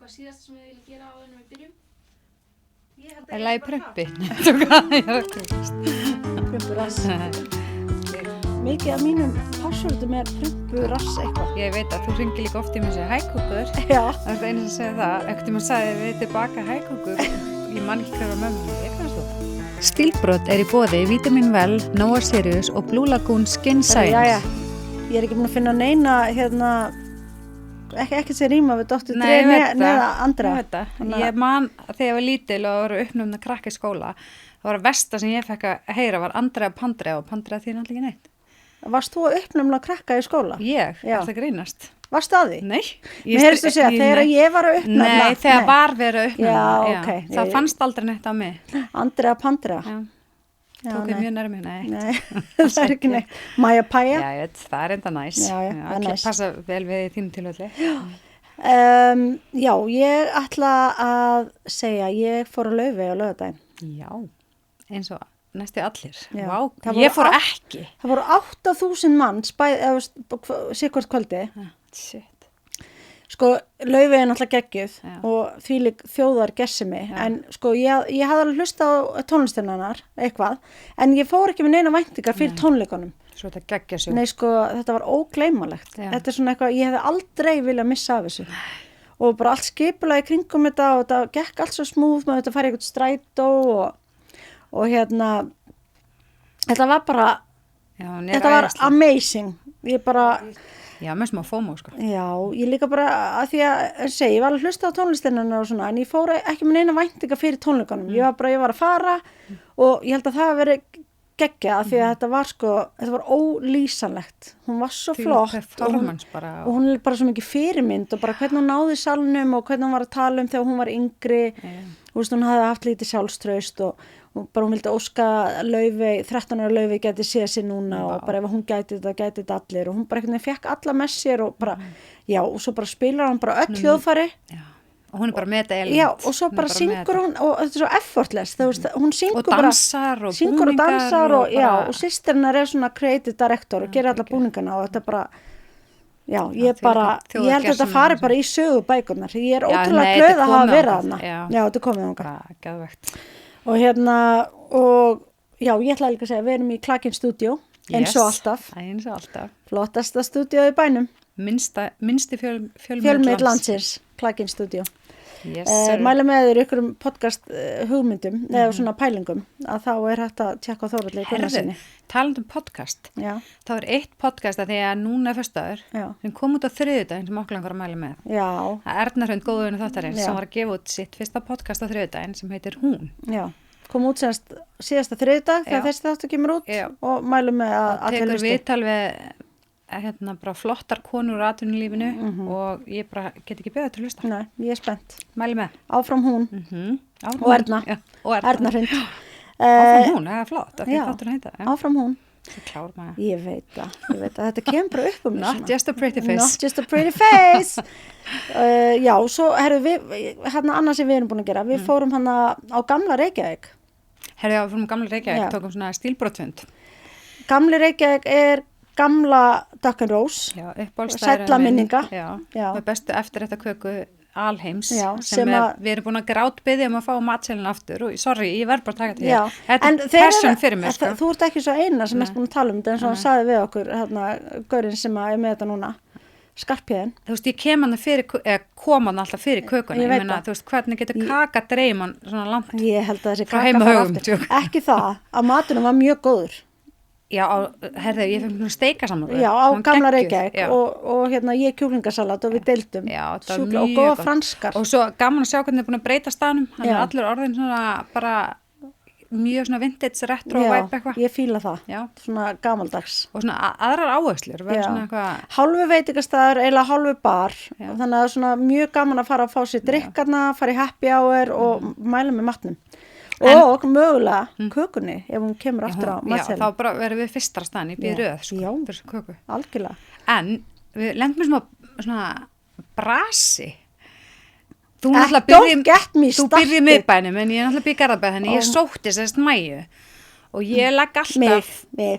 eitthvað síðast sem við viljum gera á en við byrjum? Er lagi prumpi? Prumpurass. Mikið af mínum passvörðum prumpurass eitthvað. Ég veit að þú hringir líka oft í mig og segir hækókur. Já. Það er einu sem segir það. Ekkert tíma sagði við tilbaka hækókur. Ég man ekki hver var mömmu. Ég kannast þú. Stílbrot í boði Vitamin Well, Nova Sirius og Blue Lagoon Skin Science. Jæja. Ég ekki búin að finna neina ekki sem rýma við Dr. Dre neða Andra. Ég veit það. Ég man þegar ég var lítil og voru uppnumna krakka í skóla. Það var að versta sem ég fekk að heyra var Andrea Pandrea og Pandrea því náttúrulega ekki neitt. Varst þú að uppnumla krakka í skóla? Ég, það grínast. Varst að því? Nei. Mér heyrstu að segja, þegar ég var að uppnumla. Nei, þegar var verið að uppnumla. Já, ok. Það fannst aldrei neitt á mig. Andrea Pandrea. Já, tók ég mjög nærmi, nei. Nei, það er ekki neitt. Maja Paja. Já, ég veit, það er enda næs. Já, það er næs. Passa vel við í þínu tilfelli. Já, ég ætla að segja, ég fór að Laufey á laugardaginn. Já, eins og næstu allir. Já. Vá, ég fór ekki. Það voru 8.000 manns, sikkvart kvöldi. Shit. Sko, Laufey er náttúrulega geggjuð og þvílík þjóðar gessimi, en sko, ég hafði alveg hlustað á tónlistinnar eitthvað, en ég fór ekki með neina væntingar fyrir tónleikunum. Svo þetta geggja sig. Nei, sko, þetta var ógleymanlegt. Þetta er svona eitthvað, ég hefði aldrei viljað missa af þessu. Og bara allt skipulega í kringum þetta og þetta gekk allt svo smúð með þetta farið eitthvað strætó og þetta var bara, þetta var amazing. Ég bara... Já, með smá FOMO, sko. Já, ég líka bara að því að ég var alveg hlustað á tónlistinnar og svona, en ég fór ekki með neina væntingar fyrir tónleikunum. Ég var að fara og ég held að það hafi verið geggja af því að þetta var ólýsanlegt. Hún var svo flott og hún er bara svo mikið fyrirmynd og bara hvernig hún náði salnum og hvernig hún var að tala þegar hún var yngri. Þú veist, hún hafði haft lítið sjálfstraust og bara hún vildi óska Laufey, 13 ára Laufey gæti séð sér núna og bara ef hún gæti þetta allir og hún bara einhvern veginn fekk alla með sér og bara, já, og svo bara spilar hún bara öll hljóðfæri. Já. Og hún er bara með þetta element. Já, og svo bara syngur hún, og þetta er svo effortless, þú veist, hún syngur bara. Og dansar og búningar. Og systirinnar er svona creative director og gerir alla búningana og þetta bara, já, ég held að þetta fari bara í sögubækurnar. Ég er ótrúlega glöð að hafa verið þarna. Já, þetta er komið þangað. Geðvegt. Og já, ég ætla líka að segja, við erum í Klakinn stúdíó, eins og alltaf. Eins og alltaf. Flottasta stúdíó í bænum. Minnsti fjölmiðl landsins, Klakinn stúdíó. Yes, mæla með þér ykkur podcast hugmyndum eða svona pælingum að þá er hægt að tjekka á Þórhalli Gunnarsinni. Talandi podcast, þá er eitt podcast að því að núna er föstudagur sem kom út á þriðjudaginn sem okkur langar að mæla með. Já. Það er Erna Hrund, góðvinur þáttarins, sem var að gefa út sitt fyrsta podcast á þriðjudaginn sem heitir Hún. Já, kom út síðasta þriðjudag þegar þessi þáttur kemur út og mælum með að allir hlusti. Tekur viðtal við bara flottar konur úr atvinnulífinu og ég bara get ekki beðið til að hlusta. Nei, ég er spennt. Mæli með. Áfram Hún og Erna. Erna Hrund. Áfram Hún, það er flott. Áfram Hún. Ég veit að þetta kemur bara upp um Not just a pretty face. Not just a pretty face. Já, svo við annars sem við erum búin að gera, við fórum á Gamla Reykjavík. Við fórum á Gamla Reykjavík, tókum svona stílbrotfund. Gamli Reykjavík er gamla Duck N' Rose, sælla minninga með bestu eftir þetta köku alheims sem við erum búin að grátbiðja að fá matselin aftur og sorry, ég verð bara að taka til þetta er passion fyrir mér sko. Þú ert ekki svo eina sem er búin að tala um þetta eins og hann sagði við okkur gaurinn sem er með þetta núna Skarphéðinn. Þú veist, ég kom hann alltaf fyrir kökunni, ég meina, þú veist, hvernig getur kaka dreiman svona langt ég held að þessi kaka fara aftur ekki það, að maturinn var mjög góður. Já, ég fengið steikasamloku. Já, á Gamla Reykjavík og ég kjúklingasalat og við deildum. Já, það var mjög og góða franskar. Og svo gaman að sjá hvernig það er búin að breyta staðnum. Hann er allur orðin svona bara mjög svona vintage retro vibe eitthvað. Ég fíla það. Já. Svona gamaldags. Og svona aðrar áherslur. Hálfu veitingastaður, eiginlega hálfu bar. Þannig að svona mjög gaman að fara að fá sér drikkarna, fara í happy hour og mæla með matnum. Og mögulega kökunni ef hún kemur aftur á matselin. Já, þá bara verðum við fyrstra staðan í byrjuð fyrir þessu köku. Algjörlega. En við lendum svona brasi. Þú byrjið miðbænum en ég er náttúrulega byrjið Garðabæ þannig ég sótti sérst Mæju og ég legg alltaf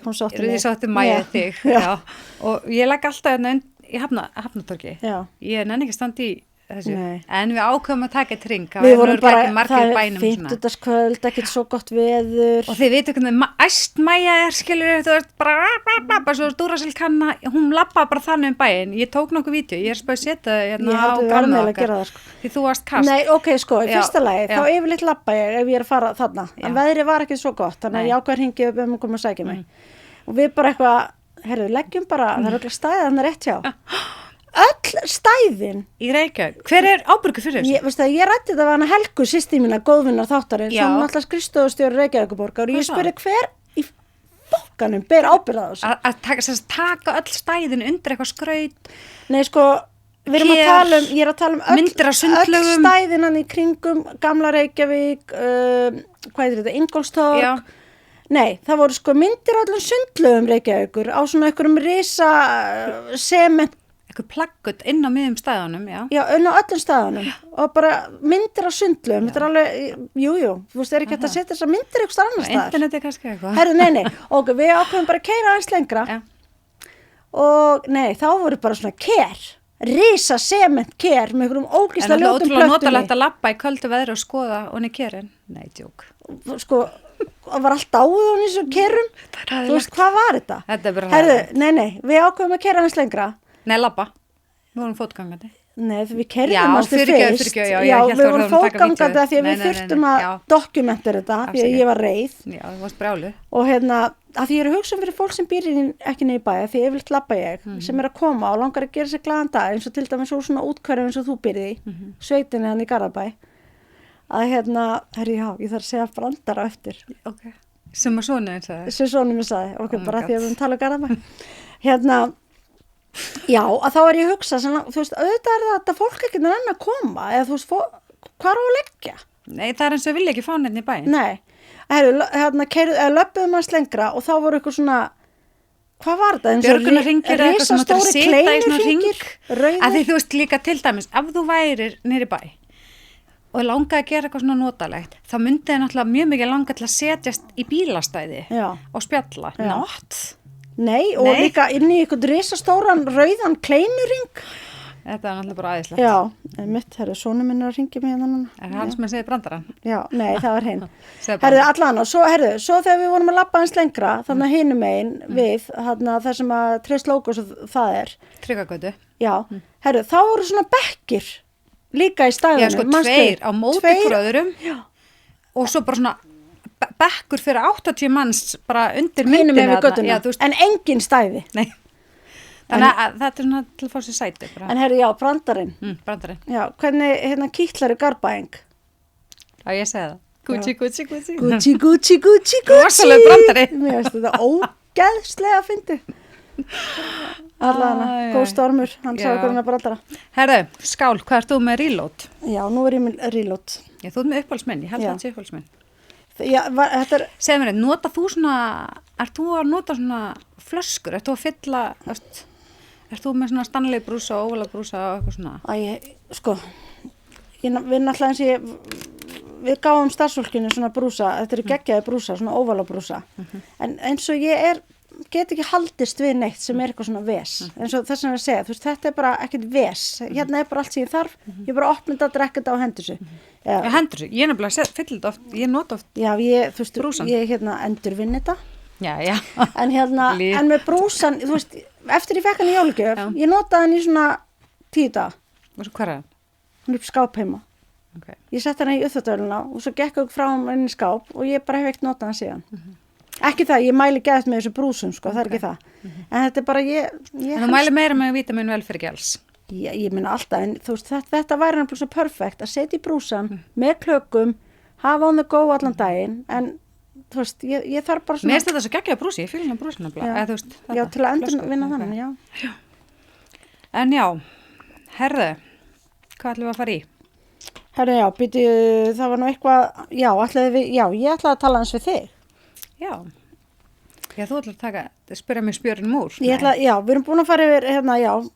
hún sótti mig. Ég sótti Mæju þig og ég legg alltaf í Hafnatorgi. Ég nenni ekki standi í þessu. En við ákveðum að taka eitt ring. Við vorum bara, það er 50. ekkert svo gott veður. Og þið veitu hvernig æstmæja skilur, þú veist, bara svo Duracell-kanna, hún labbaði bara þannig bæinn. Ég tók nokkuð vídeo, ég spæði setja hérna á gamla okkar. Því þú varst kast. Nei, ok, sko, í fyrsta lagi, þá yfirleitt labba ég ef ég að fara þarna. En veðrið var ekki svo gott, þannig að ég ákveð hringi upp að koma að sækja mig. Og við bara eitthvað, herru, leggjum bara, það er öll stæðið hann rétt hjá. Öll stæðin í Reykjavík. Hver er ábyrgur fyrir þessu? Ég rætti þetta var hana Helgu systir mína, góðvinnar þáttarins, hún alltaf skrifstofustjóri Reykjavíkurborgar og ég spurði hver í fokkanum ber ábyrgð á þessu. Að taka öll stæðin undir eitthvað skraut. Nei, sko, ég er að tala um öll stæðin hann í kringum gamla Reykjavík, hvað er þetta, Ingólfstorg. Nei, það voru sko myndir á öllum sundlaugum Reykjavíkur á svona einhverjum risa sement eitthvað plaggut inn á miðjum stæðunum, Já, inn á öllum stæðunum og bara myndir á sundlaugum, þetta er alveg, jú, þú veist, er ekki hægt að setja þessar myndir eitthvað annar staðar. Interneti kannski eitthvað. Herru, nei, og við ákveðum bara að keyra aðeins lengra og þá voru bara svona risa sement með einhverjum ógeðslega ljótum plöttum. En það er ótrúlega notalegt að labba í köldu veðri og skoða onni kerin. Nei, djók. Sko, það var allt dáið onni svo kerum. Þú veist, hvað var þetta? Þetta er bara Herru, nei, við ákveðum að keyra aðeins lengra. Nei, labba. Við vorum fótgangandi. Nei, við keyrðum fyrst. Við vorum fótgangandi af því að við þurftum að dokumentera þetta því að ég var reið. Já, þú varst brjálu. Og af því ég er að hugsa fyrir fólk sem býr ekki niður í bæ, því yfirleitt labba ég, sem er að koma og langar að gera sér glaðan dag, eins og til dæmis úr svona útkværum eins og þú býrði í, sveitinni hann í Garðabæ. Að ég þarf að segja brandara eftir. Ok. Sem að sonur minn sagði. Sem sonur minn sagði, bara því að við erum tala um Garðabæ. Já, að þá er ég að hugsa, þú veist, auðvitað er þetta fólk ekki enn að koma, eða þú veist, hvað er á að leggja? Nei, það er eins og vilja ekki fá nefn í bæinn. Nei, löpum að lengra og þá voru eitthvað svona, hvað var þetta? Björgunarhringir eða eitthvað sem þetta er að setja í svona hring. Að því þú veist líka til dæmis, ef þú værir niður í bæ og langaði að gera eitthvað svona notalegt, þá myndi þið náttúrulega mjög mikið langa til að setjast í bílastæði og spjalla. Nei, og líka inn í einhvern risastóran rauðan kleinuring. Þetta er náttúrulega bara æðislegt. Já, mitt, sonur minn er að ringja mig hérna núna. Er það hans með að segja brandarann? Já, nei, það var hinn. Allan, og svo þegar við vorum að labba eins lengra, þannig að hinum megin við, það sem að Trist Logos það er. Tryggagötu. Já, þá voru svona bekkir líka í stæðunum. Já, sko, tveir á móti fröðurum og svo bara svona bekkur fyrir 80 manns bara undir myndina en engin stæði. Nei. Þannig að þetta er svona til að fá sér sæti bara. En brandarinn. Brandarinn. Já, hvernig kýtlar Garðbæing? Já, ég segi það. Gucci. Gucci. Rosalega brandari. Mér finnst þetta ógeðslega að fyndi. Allavega, góð stormur, hann sagði hvernig brandara. Herðu, skál, hvað ert þú með reload? Já, nú er ég með reload. Já, þú ert með uppáhaldsmenn, ég held að þetta sé uppáhaldsmenn. Já, segðu mér, nota þú svona, ert þú að nota svona flöskur, ert þú að fylla, ert þú með svona Stanley brúsa og óvala brúsa og eitthvað svona? Við náttúrulega við gáum starfsfólkinu svona brúsa, þetta eru geggjaði brúsa, svona óvala brúsa, en eins og ég get ekki haldist við neitt sem er eitthvað svona ves, eins og þess að segja, þú veist, þetta er bara ekkert ves, hérna er bara allt sem ég þarf, ég bara opna þetta, drekka þetta og hendur sig. Já, hendur sig, ég er nefnilega fylla þetta oft, ég nota oft brúsan. Já, þú veist, ég endurvinn þetta. Já. En en með brúsan, þú veist, eftir ég fekk hann í jólagjöf, ég notaði hann í svona 10 daga. Og svo hvað er hann? Hann er upp skáp heima. Okay. Ég setti hann í uppþvottavélina og svo gekk ég frá hann inn í skáp og ég bara hef ekkert notað hann síðan. Ekki það, ég mæli gæðt með þessu brúsum, sko, það er ekki það. En þetta er bara, en þú mæli meira með vítamin vel fyrir gels? Ég minna alltaf, en þú veist, þetta væri hann svo perfekt að setja í brúsan með klökum, hafa on the go allan daginn, en þú veist, ég þarf bara svona... Mér finnst þetta svo geggjaða brúsi, ég fylgir hann brúsina Já, til að endur vinna þannig, já. En já, herðu, hvað ætlum við að fara í? Herðu, já, það var nú eitthvað, ég ætlaði að tala hans við þig. Já. Já, þú ætlar að spyrja mig spjörinn úr. Já, við erum búin að fara yfir,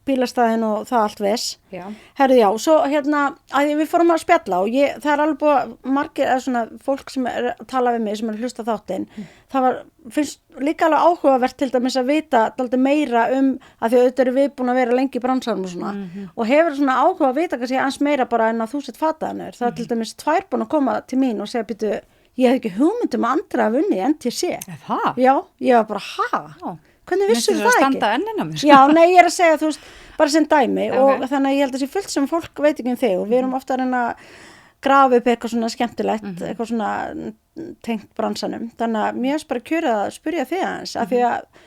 bílastæðin og það allt viss. Já. Herðu, já, svo að við fórum að spjalla og það er alveg búið margir, eða svona fólk sem tala við mig, sem hlusta þáttinn, finnst líka alveg áhugavert til dæmis að vita dálítið meira að því auðvitað erum við búin að vera lengi í bransanum og svona, og hefur svona áhuga að vita kannski ans meira bara en að þú sett fataðanur. Það til dæmis 2 búin að koma til mín og segja, býtu, ég hef ekki hugmyndum að Andra að vunni NTC. Það? Já, ég var bara, hvernig vissum það ekki? Að standa ennina mér. Já, nei, ég að segja, þú veist, bara sem dæmi og þannig að ég held að það sé fullt sem fólk veit ekki þig og við erum ofta að reyna að grafa upp eitthvað svona skemmtilegt, eitthvað svona tengt bransanum. Þannig að mér er bara kjörið að spyrja þig aðeins, af því að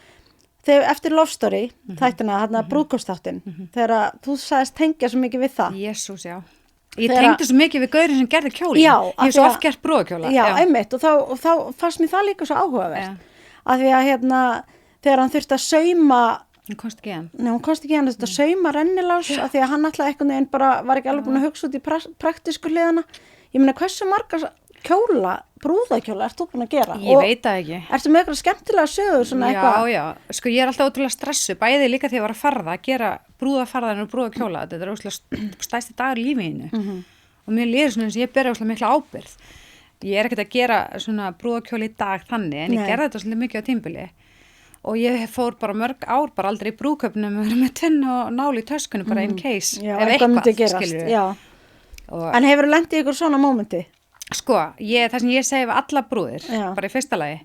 þegar eftir Love Story, þættina, brúðkaupsþáttinn, þegar þú sagðist tengja svo mikið við það. Jesús, já. Ég tengdi svo mikið við gaurinn sem gerði kjóli. Já, ég hef svo oft gert brúðkjóla. Já, einmitt, og þá fannst mér það líka svo áhugavert. Af því að þegar hann þurfti að sauma... Hún komst ekki hann. Nei, hún komst ekki hann, þurfti að sauma rennilás, af því að hann alltaf einhvern veginn bara var ekki alveg búin að hugsa út í praktísku hliðana. Ég meina, hversu margar brúðakjóla ert þú búin að gera? Ég veit það ekki. Ertu með eitthvað skemmtilega sögur svona eitthvað? Já, sko ég er alltaf ótrúlega stressu, bæði líka þegar ég var að farða, að gera brúðafarðan og brúðakjóla, þetta er ótrúlega stærsti dagur í lífinu og mér líður svona eins og ég bera ótrúlega mikla ábyrgð. Ég er ekkert að gera svona brúðakjóli í dag þannig, en ég gerði þetta svolítið mikið á tímbili og ég fór bara mörg ár, bara aldrei í brúðkaupnum, með tvenn og nál í töskunum bara in case, ef eitthvað, skilur við. En hefur þú lent í ykkur svona mómenti? Sko, það sem ég segi við alla brúðir, bara í fyrsta lagi,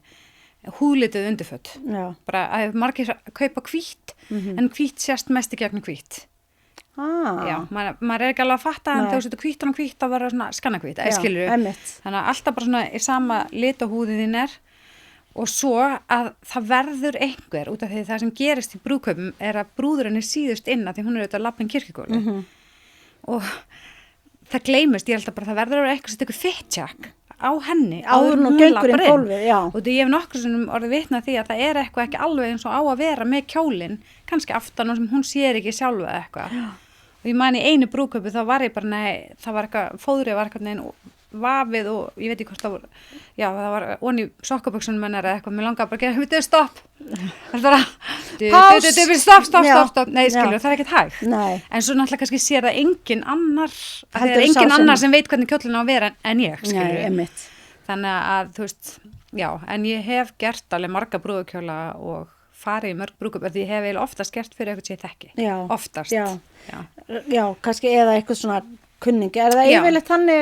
húðlituð undirföt. Bara að margir kaupa hvítt, en hvítt sést mest í gegnum hvítt. Já, maður er ekki alveg að fatta, en þegar þú setur hvítan og hvítt, þá verður svona skannahvítt, skilur við. Þannig að alltaf bara svona í sama lit á húðin þín er, og svo að það verður einhver, út af því það sem gerist í brúðkaupum er að brúðurinn er síðust inn að því hún er auðvitað lappin kirkjugóli. Og það gleymist, ég held að bara það verður eitthvað sem tekur fitcheck á henni áður hún gengur inn gólfið, já. Og því ég hef nokkur sem orðið vitna því að það er eitthvað ekki alveg eins og á að vera með kjólinn, kannski aftan og sem hún sér ekki sjálfa eitthvað. Og ég man í einu brúðkaupi þá var ég bara, nei, það var eitthvað, fóðrið var eitthvað neginn vafið og ég veit ekki hvort það voru, já það var onni sokkaböksunum hennar eða eitthvað, mér langaði bara að gera, við stopp, það er bara, stopp, nei skilur, það er ekkert hægt, en svo náttúrulega kannski sér það engin annar, það er engin annar sem veit hvernig kjóllin á að vera en ég, skilur, þannig að þú veist, já, en ég hef gert alveg marga brúðukjóla og farið í mörg brúðkaup, því ég hef eiginlega oftast gert fyrir eitthvað sem ég þekki, oftast, já, kannski eða eitthvað svona kunningi, er það yfirleitt þannig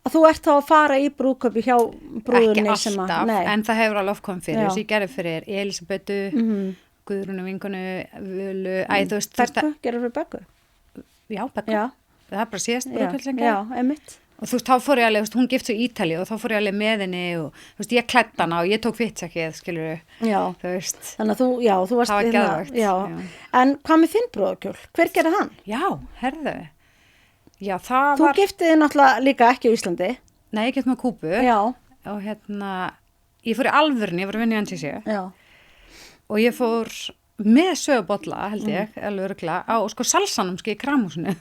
að þú ert þá að fara í brúðkaupi hjá brúðunni sem að... Ekki alltaf, en það hefur alveg oft komið fyrir, þess að ég gerði fyrir Elisabethu, Guðrúnu vinkonu, Völu, þú veist... Beggu, gerður fyrir Beggu? Já, Beggu, það er bara síðast brúðkaup. Já, einmitt. Og þú veist, þá fór ég alveg, hún gift svo í Ítalíu og þá fór ég alveg með henni og þú veist, ég klæddi hana og ég tók fitcheckið, skilur þú veist. Þannig að þú varst... Það var geðvægt. En hvað með þinn brúðkjól? Hver gerði hann? Já, herðu. Já, það Þú giftiði náttúrulega líka ekki í Íslandi. Nei, ég gifti með Kúbu. Já. Og ég fór í alvörni, ég var að vinna í NTC. Já. Og ég fór með sögubolla, held ég, alveg örugglega, á sko salsanámskeið í Kramhúsinu.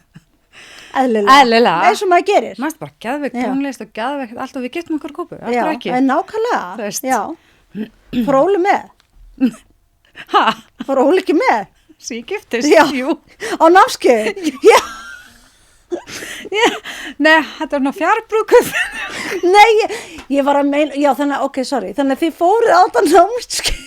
Eðlilega. Eins og maður gerir. Maður bara geðveikt tónlist og geðveikt allt og við giftum okkur Kúbu. Já, en nákvæmlega. Já. Fór Óli með? Ha? Fór Óli ekki með? Sí, giftist. Já. Jú. Á námskeið? Já. Nei, þetta var ná fjárbrúkuð. Nei, ég var að meina, já þannig, ok, sorry, þannig að þið fóruð á þetta námskeið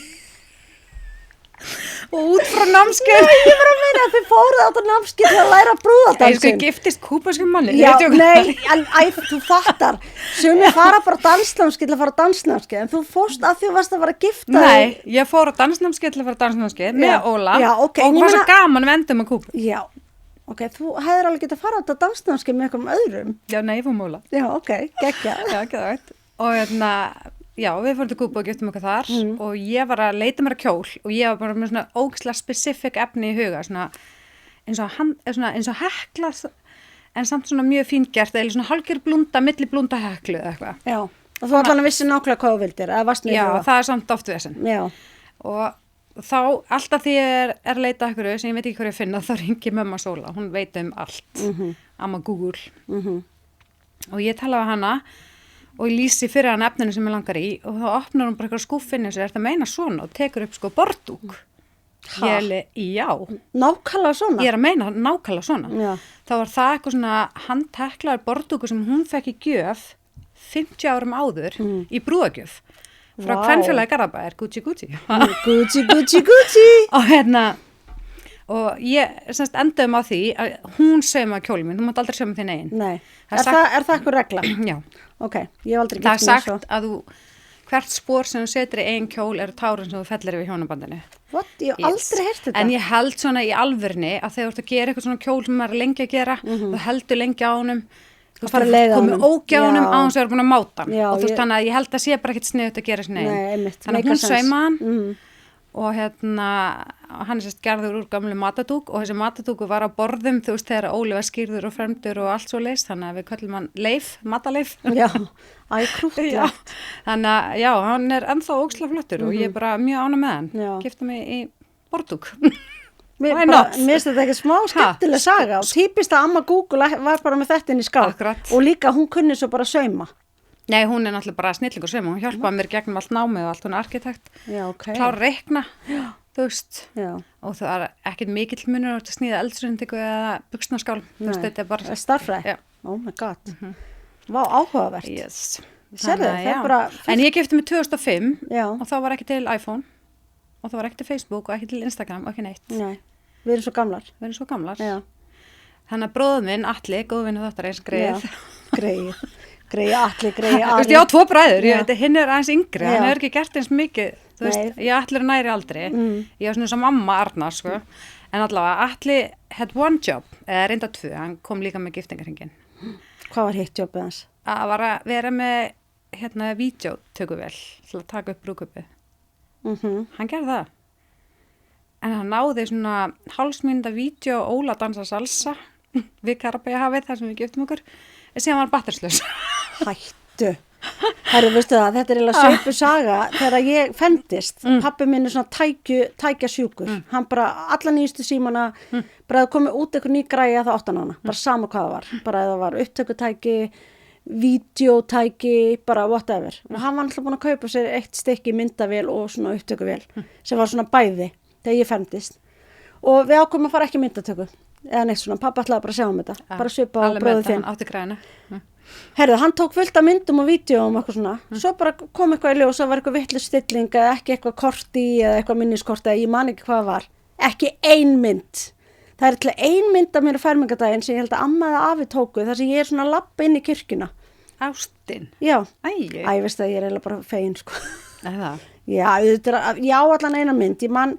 og út frá námskeið. Nei, ég var að meina að þið fóruð á þetta námskeið til að læra brúðadansin. Ég sko giftist kúbaskum manni. Já, nei, þú fattar, sumir fara bara dansnámskeið til að fara dansnámskeið, en þú fórst að því varst að fara að gifta þig. Nei, ég fór á dansnámskeið til að fara dansnámskeið með Óla og var svo gaman við endum að Kúbu. Já. Ok, þú hefur alveg getað að fara á þetta dansnámskeið með einhverjum öðrum. Já, nei, ég fór með Óla. Já, ok, geggjað. Já, geðvægt. Og já, við fórum til Kúbu og giftum okkur þar og ég var að leita mér að kjól og ég var bara með svona ógeðslega specific efni í huga, svona eins og hekla, en samt svona mjög fíngert, eða svona hálfgerð blúnda, milli blúnda heklu eða eitthvað. Já, og þú allan að vissi nákvæmlega hvað þú vildir, eða varst með það? Já, það er samt oft vesen. Já. Og þá, alltaf því ég er að leita okkur sem ég veit ekki hvað ég finna, þá ringi mömmu Sóla, hún veit um allt, amma Google. Og ég talaði við hana og ég lýsi fyrir hann efninu sem ég langar í og þá opnar hún bara eitthvað skúffinni og sér, er þetta meina svona og tekur upp sko bordúk. Já. Nákvæmlega svona? Ég er að meina nákvæmlega svona. Já. Þá var það eitthvað svona handteklaður bordúku sem hún fekk í gjöf 50 árum áður í brúðagjöf frá kvenfélagi Garðabæjar, Gucci. Gucci. Og ég semst endaðum á því að hún sauma kjólinn minn, þú mátt aldrei sauma þinn eigin. Nei, er það eitthvað regla? Já. Ok, ég hef aldrei gert mér svo. Það er sagt að hvert spór sem þú setur í eigin kjól eru tárin sem þú fellir yfir hjónabandinu. What? Ég hef aldrei heyrt þetta. En ég held svona í alvörni að þegar þú ert að gera eitthvað svona kjól sem maður er lengi að gera, þú heldur lengi á honum, þú komið ógjá honum á hans að vera búin að máta hann. Og þú veist þannig að ég held að sé bara ekkert sniðut að gera sinni eigin. Þannig að hún sauma hann. Og hann er sérst gerður úr gamlu matadúk og þessi matadúku var á borðum þú veist þegar Óli var skýrður og fremdur og allt svo leist þannig að við köllum hann Leif, mataleif. Já, krúttlegt. Þannig að já, hann er ennþá ógeðslega flottur og ég er bara mjög ánægð með hann. Gifti mig í bordúk. Mér finnst þetta ekki smá skemmtileg saga og típist að amma Google var bara með þetta inn í skáp. Og líka hún kunni svo bara sauma. Nei, hún er náttúrulega bara snillingur sem hún hjálpaði mér gegnum allt námið og allt, hún er arkitekt, klára reikna, þú veist, og það er ekkert mikill munur að sníða eldsrundingu eða buxnaskál, þú veist, þetta er bara... Starffræði? Oh my god, vá áhugavert. Yes. Sérðu, það er bara... En ég gifti mig 2005 og þá var ekki til iPhone og þá var ekki til Facebook og ekki til Instagram og ekki neitt. Nei, við erum svo gamlar. Já. Þannig að bróður minn, Atli, góðvinur þáttarins, Greiði Atli. Þú veist, ég á 2 bræður, hinn er aðeins yngri, hann hefur ekki gert eins mikið, þú veist, ég Atli er næri aldrei, ég var svona eins og mamma Arnar, sko, en allavega Atli had one job, eða reynda 2, hann kom líka með giftingarhringinn. Hvað var hitt jobbið hans? Að var að vera með, vídeótökuvél, til að taka upp brúðkaupið. Hann gerði það. En hann náði svona hálfsmynda vídeo Óla dansa salsa, við Karabæjahafið, þar sem við giftum okkur, en síðan var hann batterslaus. Hættu. Herru, veistu það, þetta er eiginlega sveipu saga. Þegar ég fendist, pabbi minn er svona tækjasjúkur. Hann bara, alla nýjustu símana, bara að komið út eitthvað ný græja það áttan hana. Bara sama hvað það var. Bara eða var upptökutæki, vídeótæki, bara whatever. Og hann var alltaf búin að kaupa sér eitt stykki myndavél og svona upptökuvél, sem var svona bæði, þegar ég fendist. Og við ákomum að fara ekki myndatöku. Eða neitt svona, pappa ætlaði bara að sjá þetta, bara svipa á bróðu þinn. Átti græna. Herðu, hann tók fullt af myndum og vídeóum og eitthvað svona, svo bara kom eitthvað í ljós, það var eitthvað vitlaus stilling eða ekki eitthvað korti eða eitthvað minniskorti eða ég man ekki hvað var. Ekki ein mynd. Það er til ein mynd af mér á fermingardaginn sem ég held að amma eða afi tóku þar sem ég er svona að labba inn í kirkjuna. Ástin? Já. Æ, veist það, ég er eiginlega bara fegin, sko. Eða? Já, allan eina mynd, ég man...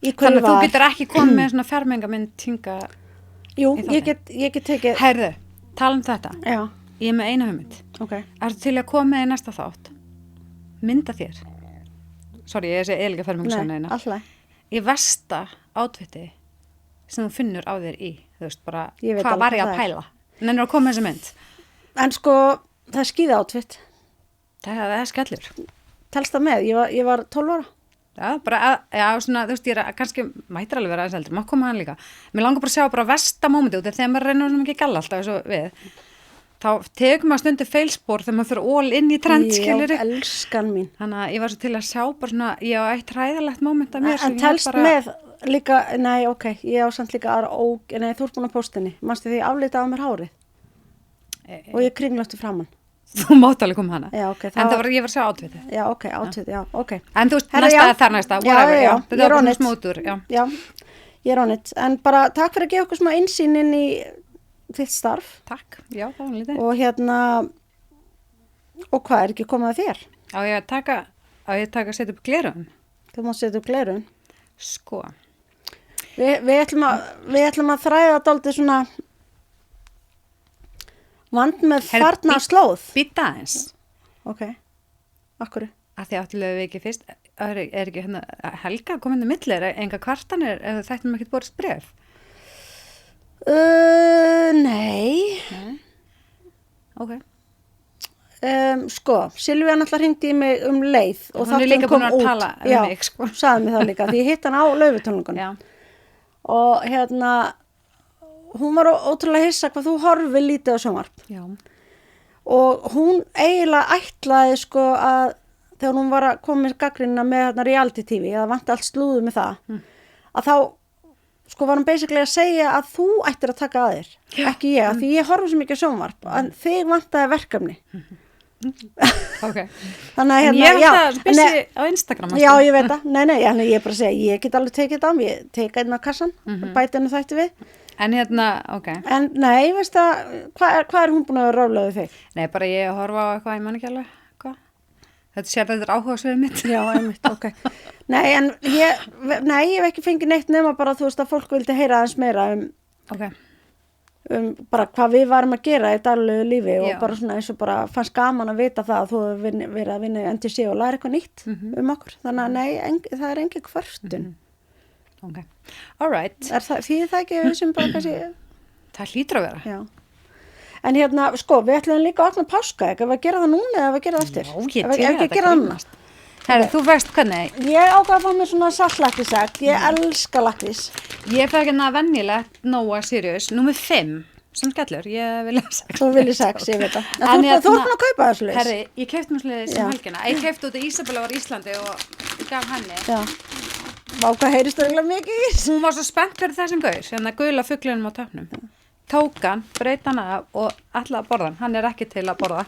Þannig að þú getur ekki komið með svona fermingamynd hinga. Jú, ég get tekið. Heyrðu, tala um þetta. Já. Ég er með eina hugmynd. Ok. Ertu til að koma með í næsta þátt? Mynda þér. Sorry, ég sé eða fermingasögnu eina. Nei, alltaf. Í versta átfiti sem þú finnur á þér í. Þú veist bara, hvað var ég að pæla? Nennir að koma með þessa mynd. En sko, það er skíða átfit. Það er skellur. Telst það með? Ég var 12 ára. Já, bara, svona, þú veist, ég er kannski mætir alveg vera aðeins eldur, maður koma hann líka. Mér langar bara að sjá bara versta mómenti út, þegar maður reynir svona ekki galla alltaf eins og við. Þá tekum maður stundu feilspor þegar maður fyrir all inn í trend, skilurðu. Já, elskan mín. Þannig að ég var svo til að sjá bara svona, ég á eitt hræðalegt móment af mér. En telst bara... með líka, nei, ok, ég á samt líka aðra nei, þú ert búin að pósta henni. Manstu því ég aflitaði á mér hárið? Og ég kringlöftu framann. Þú mátt alveg koma hana. Já, ok. En það var, ég var að sjá átfitið. Já, ok, átfitið, já, ok. En þú veist, næsta eða þar næsta, whatever, já. Þetta var bara smótur, já. Já, ég er on it. En bara takk fyrir að gefa okkur smá innsýn inn í þitt starf. Takk, já, það var lítið. Og hvað er ekki komið að þér? Á ég taka að setja upp glerun. Þú mátt setja upp glerun. Sko. Við ætlum að þræða dálítið svona vand með farna slóð. Býta eins. Ok, akkurru? Að því áttilega við ekki fyrst, er ekki hérna, Helga kominni millir, enga kvartanir, eða þættum ekki borist bréf? Nei. Ok. Sko, Silvía náttúrulega hringdi í mig leið og hún er líka búin að tala mig, sko. Já, sagði mig það líka, því ég hitt hann á laufutónleikunum. Og hún var ótrúlega hissa hvað þú horfir lítið á sjónvarp. Já. og hún eiginlega ætlaði sko að þegar hún var að koma með gagnrýnina með þarna reality TV, það vanti allt slúðu með það, að þá sko var hún basically að segja að þú ættir að taka að þér, ekki ég, af því ég horfum svo mikið sjónvarp, en þig vantaði verkefni. Okay. Þannig að en ég veit að byrsi á Instagram já ég veit það, nei ég er bara að segja ég get alveg tekið þetta á mig, ég teka einn á kassan bæta henni þætti við en en nei, veist það hvað er hún búin að rála við þig? Nei, bara ég horfa á eitthvað, ég man ekki alveg hvað, þetta er áhugasviðið mitt já, einmitt, ok nei, en ég hef ekki fengið neitt nema bara þú veist að fólk vildi heyra aðeins meira bara hvað við varum að gera í daglegu lífi og bara svona eins og bara fannst gaman að vita það að þú hefur verið að vinna í NTC og læra eitthvað nýtt okkur, þannig að nei, það er engin kvörtun. Ok, alright. Þýðir það ekki sem bara kannski? Það hlýtur að vera. Já. En hérna, sko, við ætlum líka að opna páskaegg, ef við gera það núna eða ef við gera það eftir? Já, ég til þetta grínast. Herri, þú veist hvernig? Ég ákvað að fá mér svona saltlakrísegg, ég elska lakrís. Ég fæ ekki venjulegt Nóa Sirius, númer 5, sem skellur, ég vilja 6. Þú vilja 6, ég veit það. En þú ert búin að kaupa það sliðis? Herri, ég keypti mér sliðis sem helgina. Ég keypti út í Ísabella var í Íslandi og ég gaf henni. Já, vá hvað heyrist það mikið í þessu. Hún var svo spennt fyrir þessum gaur, hérna gula fuglinum á töpnum. Tók hann, breyt hann af og ætlaði að borða hann er ekki til að borða.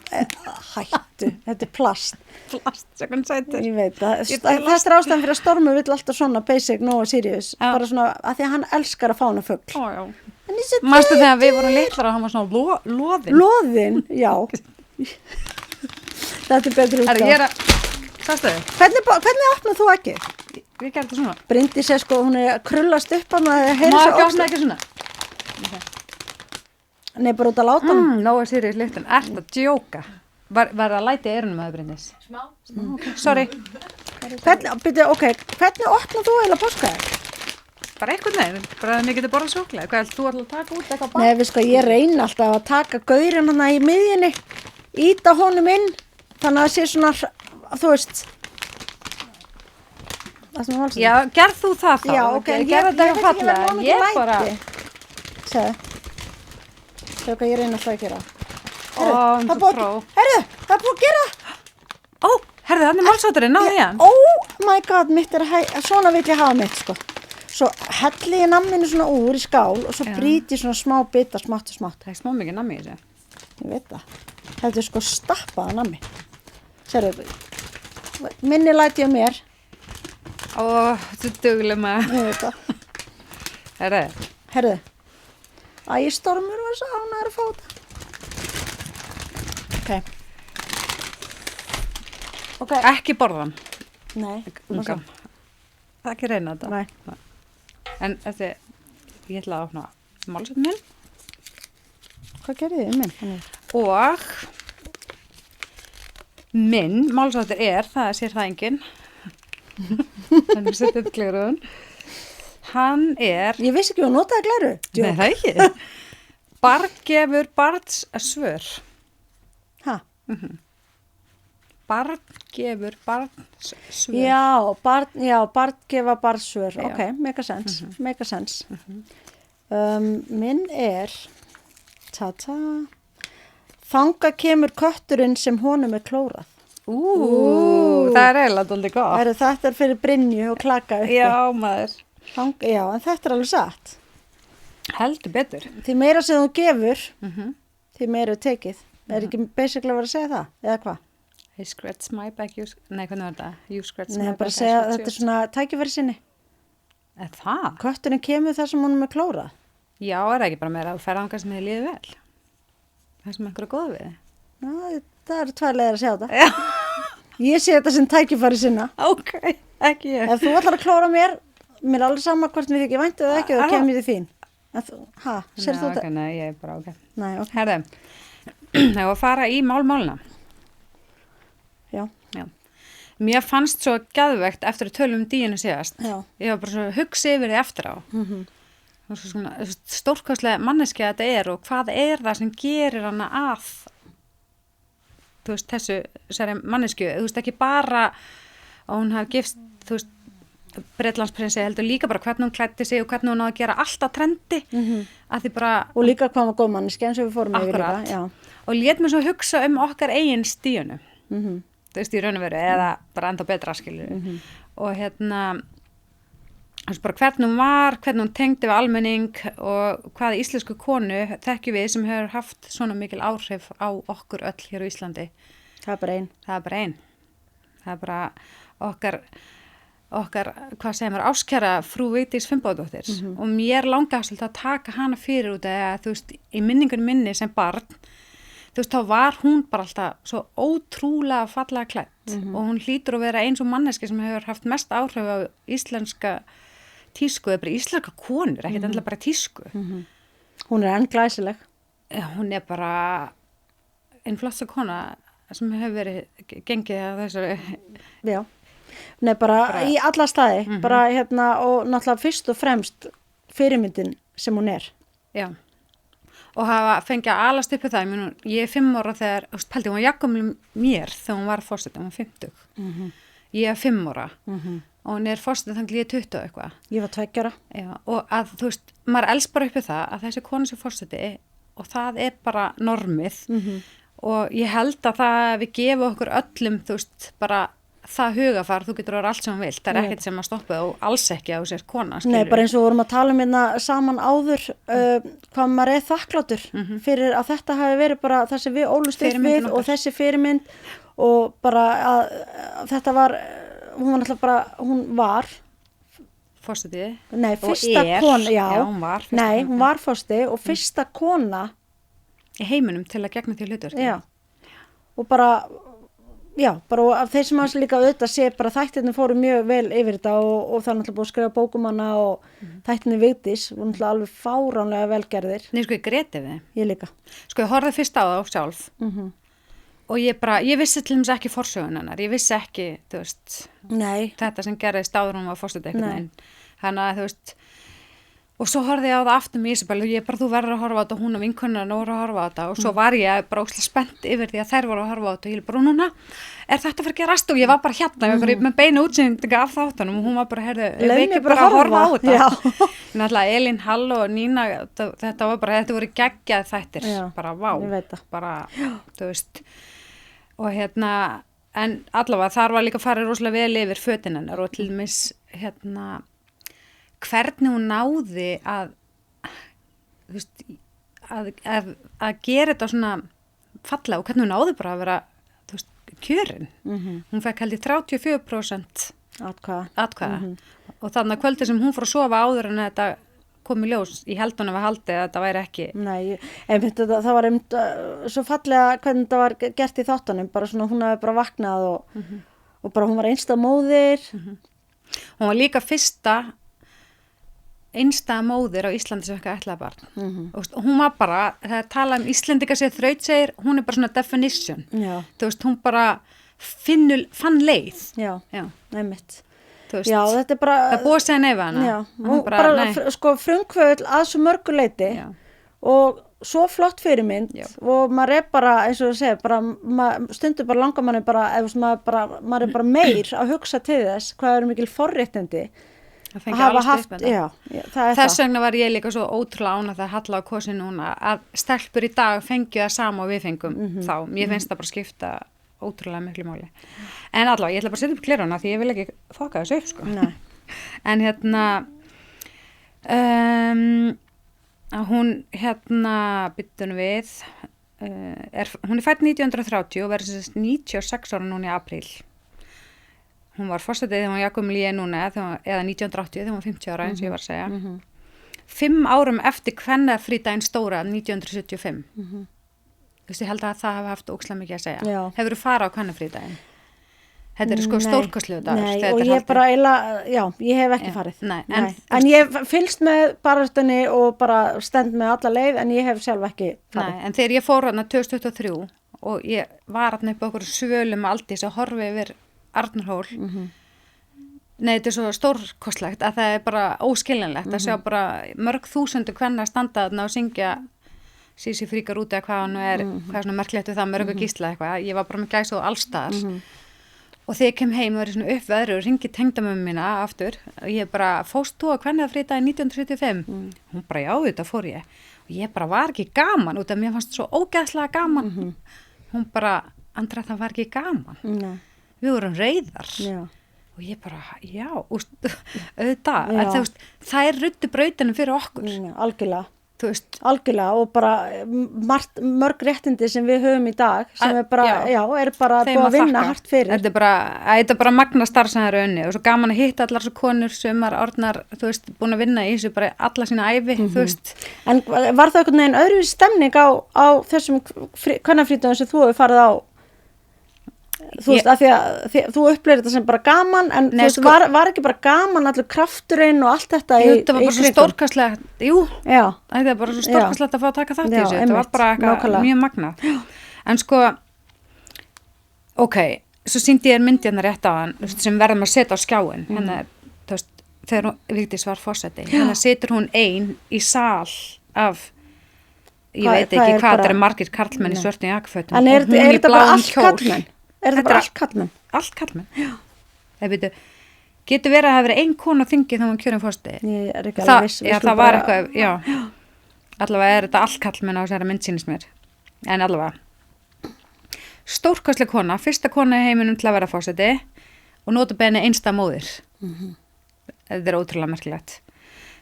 Hættu, þetta er plast. Svo hvernig sætur. Ég veit það. Þetta er ástæðan fyrir að Stormur vill alltaf svona basic Nóa Sirius. Bara svona að því að hann elskar að fána fugl. Ó, já. Manstu þegar við vorum litlar og hann var svona loðinn. Loðinn, já. Þetta er betur út á. Ég er að, hvað stöðu? Hvernig opnað þú ekki? Við gerum þetta svona. Bryndís er sko, hún er að krullast upp hann að heyra svo óslega. Má ekki svona? Nei, bara út að láta hann. Nóa Sirius lyktin, ert að djóka. Var að læti eyrunum að Bryndís? Smá, ok, sorry. Hvernig opnað þú eiginlega páskaegg? Bara eitthvað neginn, bara að mér getur borðað súkkulaði. Hvað þú ætla að taka út eitthvað bara? Nei, við sko, ég reyna alltaf að taka gaurinn hana í miðjunni, íta honum inn, þannig að það sé svona, þú veist. Já, gerð þú það þá? Já, ok, gerð þetta eitthvað fallega. Ég bara... Segðu. Segðu hvað ég reyna alltaf að gera. Það er búið að gera. Herðu, hann er málsótturinn, náðu ég hann. Oh my god, mitt er svona vil ég hafa mitt, sko. Svo helli ég namminu svona úr í skál og svo brýti ég svona smá bita, smátt og smátt. Það er smá mikið nammi í þessu. Ég veit það. Þetta er sko stappaða nammi. Sérðu, minni læti ég mér. Þú duglega maður. Ég veit það. Herðu. Æ, Stormur var svo ánægður að fá þetta. Ok. Ekki borðan. Nei. Ungan. Það ekki reyna þetta. Nei. En þessi, ég ætla að opna málsóttur minn. Hvað gerði þið minn? Og minn málsóttur það sér það enginn. Þannig setja upp gleraugun. Hann Ég vissi ekki að notaði gleru. Nei, það ekki. Barn gefur barns svör. Ha? Barn gefur barns svör. Já, barn gefa barns svör. Ok, make a sense. Minn Þanga kemur kötturinn sem honum er klórað. Það er eiginlega dálítið gott. Þetta er fyrir Brynju og klaka uppi. Já, maður. Já, en þetta er alveg satt. Heldur betur. Því meira sem þú gefur, því meira er tekið. Er ekki basically að vera að segja það? Eða hvað? I scratch my back, nei, hvernig var þetta? You scratch my back. Nei, bara að segja, þetta er svona tækifæri sinni. Það? Kötturinn kemur þar sem honum er klórað. Já, er það ekki bara meira að ferða ánga sem þið líði vel? Það sem einhverju góð við þið? Já, það eru tvær leiðir að segja þetta. Já. Ég sé þetta sem tækifæri sinna. Ok, ekki ég. Ef þú ætlar að klóra mér er alveg sama hvort mér ekki vænt eða ekki, þá kemur þið þín. Sér þú þetta? Nei, ég er bara ok. Nei, ok. Herðu, það var að fara í málmálna. Já. Mér fannst svo geðvegt eftir að tölum Díunu síðast. Já. Ég var bara svo hugsi yfir því eftir á. Svona stórkostlega manneskja þetta er og hvað er það sem gerir hana að þessari mannesku, ekki bara að hún hafi gifst, Bretlandsprinsið heldur líka bara hvernig hún klæddi sig og hvernig hún náði að gera alltaf trendi að því bara og líka hvað var góð manneski eins og við fórum yfir líka, já. Og lét mér svo hugsa okkar eigin stíunu þú veist í raun og veru eða bara enda betra skilur og bara hvernig hún var, hvernig hún tengdi við almenning og hvaða íslensku konu þekkjum við sem hefur haft svona mikil áhrif á okkur öll hér á Íslandi. Það er bara ein. Það er bara okkar hvað segir maður, áskjara frú Vigdís Finnbogadóttir og mér langaði svolítið að taka hana fyrir út að þú veist, í minningunni minni sem barn, þú veist, þá var hún bara alltaf svo ótrúlega fallega klædd og hún hlýtur að vera eins og manneski sem hefur haft mest áhrif á íslenska tísku, eða bara íslenska konur, ekkert endilega bara tísku. Hún er enn glæsileg. Hún er bara einn flotta kona sem hefur verið gengið að þessari. Já. Nei, bara í alla staði, bara og náttúrulega fyrst og fremst fyrirmyndin sem hún er. Já, og hafa fengið að alast uppi það, ég er 5 ára þegar, pældi, hún var jakkumlega mér þegar hún var fórsetið, hún var 50. Ég er 5 ára og hún er fórsetið þannig ég er 20 eitthvað. Ég var 2 ára. Já, og að þú veist, maður elst bara uppi það að þessi konu sem fórsetið og það er bara normið og ég held að það við gefum okkur öllum, þú veist, bara það hugafar, þú getur að vera allt sem hún vilt, það er ekkert sem að stoppa og alls ekki á sér kona. Nei, bara eins og vorum að tala saman áður, hvað maður er þakklátur fyrir að þetta hafi verið bara það sem við ólust upp við og þessi fyrirmynd og bara að þetta var, hún var náttúrulega bara, hún var fórsetið. Nei, fyrsta kona, já, hún var fyrsta nei, hún var fórsetið og fyrsta kona í heiminum til að gegna því hlutverki. Já, og bara bara af þeir sem hans líka auðvitað sé bara þættirnir fóru mjög vel yfir þetta og það er náttúrulega búið að skrifa bókumanna og þættirnir Vigdís voru náttúrulega alveg fáránlega velgerðir. Nei, sko, ég greti við. Ég líka. Sko, ég horfði fyrst á það sjálf og ég vissi til dæmis ekki forsögun hennar, ég vissi ekki, þú veist, þetta sem gerðist áður hún var fórsetið einhvern veginn. Þannig að, þú veist, og svo horfði ég á það aftur með Ísabel og ég bara, þú verður að horfa á þetta og hún og vinkonurnar voru að horfa á þetta og svo var ég bara óslega spennt yfir því að þær voru að horfa á þetta og ég bara, núna, er þetta að fara að gerast og ég var bara með beina útsendinga af þáttunum og hún var bara, heyrðu, við ekki bara að horfa á þetta. Náttúrulega Elín Hall og Nína, þetta voru geggjað þættir, bara vá, bara, þú veist, og en allavega þar var líka farið rosalega vel yfir fötin hennar og til dæmis, hvernig hún náði að þú veist að gera þetta svona fallega og hvernig hún náði bara að vera þú veist, kjörin hún fekk held í 34% atkvæða og þannig að kvöldi sem hún fór að sofa áður en þetta kom í ljós í held hún að haldi að þetta væri ekki en það var svo fallega hvernig þetta var gert í þáttunum bara svona hún hafi bara vaknað og bara hún var einstæð móðir hún var líka fyrsta einstæða móðir á Íslandi sem ekki ætlaði barn og hún var bara, þegar tala Íslendinga sér þrautsegir, hún er bara svona definition þú veist, hún bara fann leið einmitt já, þetta er bara það búið að segja neyfa hana hún bara sko frumkvöld að svo mörgu leiti og svo flott fyrirmynd og maður er bara, eins og þú segir bara, stundur bara langar manni bara, maður er bara meir að hugsa til þess hvað eru mikil forréttindi að hafa haft, þess vegna var ég líka svo ótrúlega ánægð að Halla á kosi núna að stelpur í dag fengju það sama og við fengum þá, ég finnst það bara skipta ótrúlega miklu máli en allavega, ég ætla bara að setja upp klirruna því ég vil ekki þoka þessu upp sko en hún byttunum við hún er fædd 1930 og verður 96 ára núna í apríl hún var fórsetið þegar hún jakum líka núna eða 1980 þegar hún var 50 ára eins og ég var að segja 5 árum eftir kvennafrídaginn stóra 1975 þú veist ég held að það hafa haft ókslega mikið að segja hefur þú farið á kvennafrídaginn þetta er sko stórkostlegur dagur og ég bara ég hef ekki farið en ég fylgst með baráttunni og bara stend með alla leið en ég hef sjálf ekki farið en þegar ég fór hérna 2023 og ég var hérna upp á okkur svölum aldís að horfi yfir Arnarhól nei, þetta er svo stórkostlegt að það er bara óskiljanlegt að sjá bara mörg þúsundu kvenna að standa þarna og syngja Sísi fríkar út eða hvað hann er hvað er svona merkilegt við það, mörg og gísla eitthvað ég var bara með gæsa og allstaðar og þegar ég kem heim og er svona upp veðri og ringi tengdamömmu mína aftur og ég bara, fórst þú að kvennaðarfrídaginn 1975? Hún bara, já, þetta fór ég og ég bara var ekki gaman út af mér fannst svo ógeðslega gaman hún bara, Andra, það var ekki gaman við vorum reiðar og ég bara, já, auðvitað það ruddu brautinum fyrir okkur algjörlega algjörlega og bara mörg réttindi sem við höfum í dag sem er bara, er bara búið að vinna hart fyrir. Þetta er bara magna starf sem það eru unni og svo gaman að hitta allar svo konur sem var orðnar, búin að vinna í þessu bara alla sína ævi, En var það einhvern veginn öðruvísi stemning á þessum kvennafrídögum sem þú hefur farið á? Þú veist, af því að þú upplifir þetta sem bara gaman en þú veist, var ekki bara gaman allur krafturinn og allt þetta þetta var bara svo stórkastlegt þetta var bara svo stórkastlegt að fá að taka þátt í þessu þetta var bara eitthvað mjög magnað en sko svo sýndi ég myndi hérna rétt á hann sem verðum að setja á skjáin hérna, þegar Vigdís var forseti hérna situr hún ein í sal af ég veit ekki hvað þetta er margir karlmenn í svörtum jakkafötum en er þetta bara allt karlmenn? Er þetta bara allt kallmenn? Allt kallmenn, já. Getur verið að hafa verið ein kona á þingi þá var kjörin fórsti. Ég er ekki alveg viss. Það var eitthvað, já. Allavega er þetta allt kallmenn á þessari mynd sýnist mér. En allavega. Stórkostleg kona, fyrsta kona í heiminum til að vera fórseti og notabenni einstæða móðir. Þetta er ótrúlega merkilegt.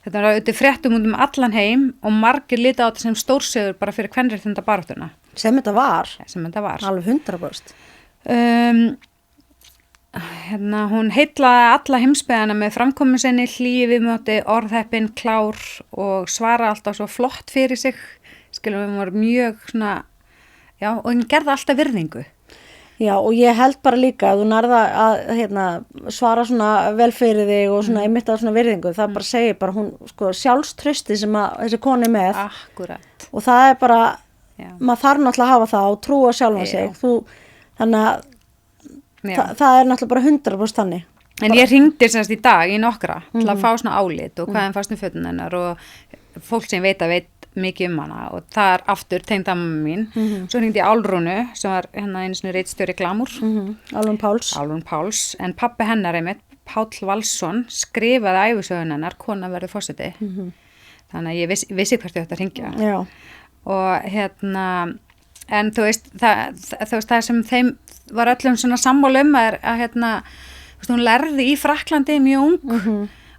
Þetta var auðvitað fréttum út allan heim og margir lita á þetta sem stórsigur bara fyrir kvenréttindabaráttuna. Sem þetta var. Alveg 100%. Hún heillaði alla heimsbyggðina með framkomu sinni, hlýi viðmóti, orðheppin, klár og svara alltaf svo flott fyrir sig hún var mjög svona og hún gerði alltaf virðingu Já og ég held bara líka að þú nærða að svara svona vel fyrir þig og svona einmitt að svona virðingu það bara segir bara hún sko sjálfstrausti sem að þessi koni með Akkurat og það er bara maður þarf náttúrulega að hafa það og trúa sjálfan sig þannig að það er náttúrulega bara 100% þannig. En ég hringdi semst í dag í nokkra til að fá svona álit og hvaðan fannst fötin hennar og fólk sem veit mikið hana og það er aftur tengdamma mín. Svo hringdi ég Álrúnu sem var hérna einu svona ritstjóri Glamour. Álrún Páls. En pabbi hennar einmitt, Páll Valsson, skrifaði ævisögun hennar, kona verður forseti. Þannig að ég vissi hvert ég ætti að hringja. Já. Og en þú veist, það sem þeim var öllum svona sammála að hún lærði í Frakklandi mjög ung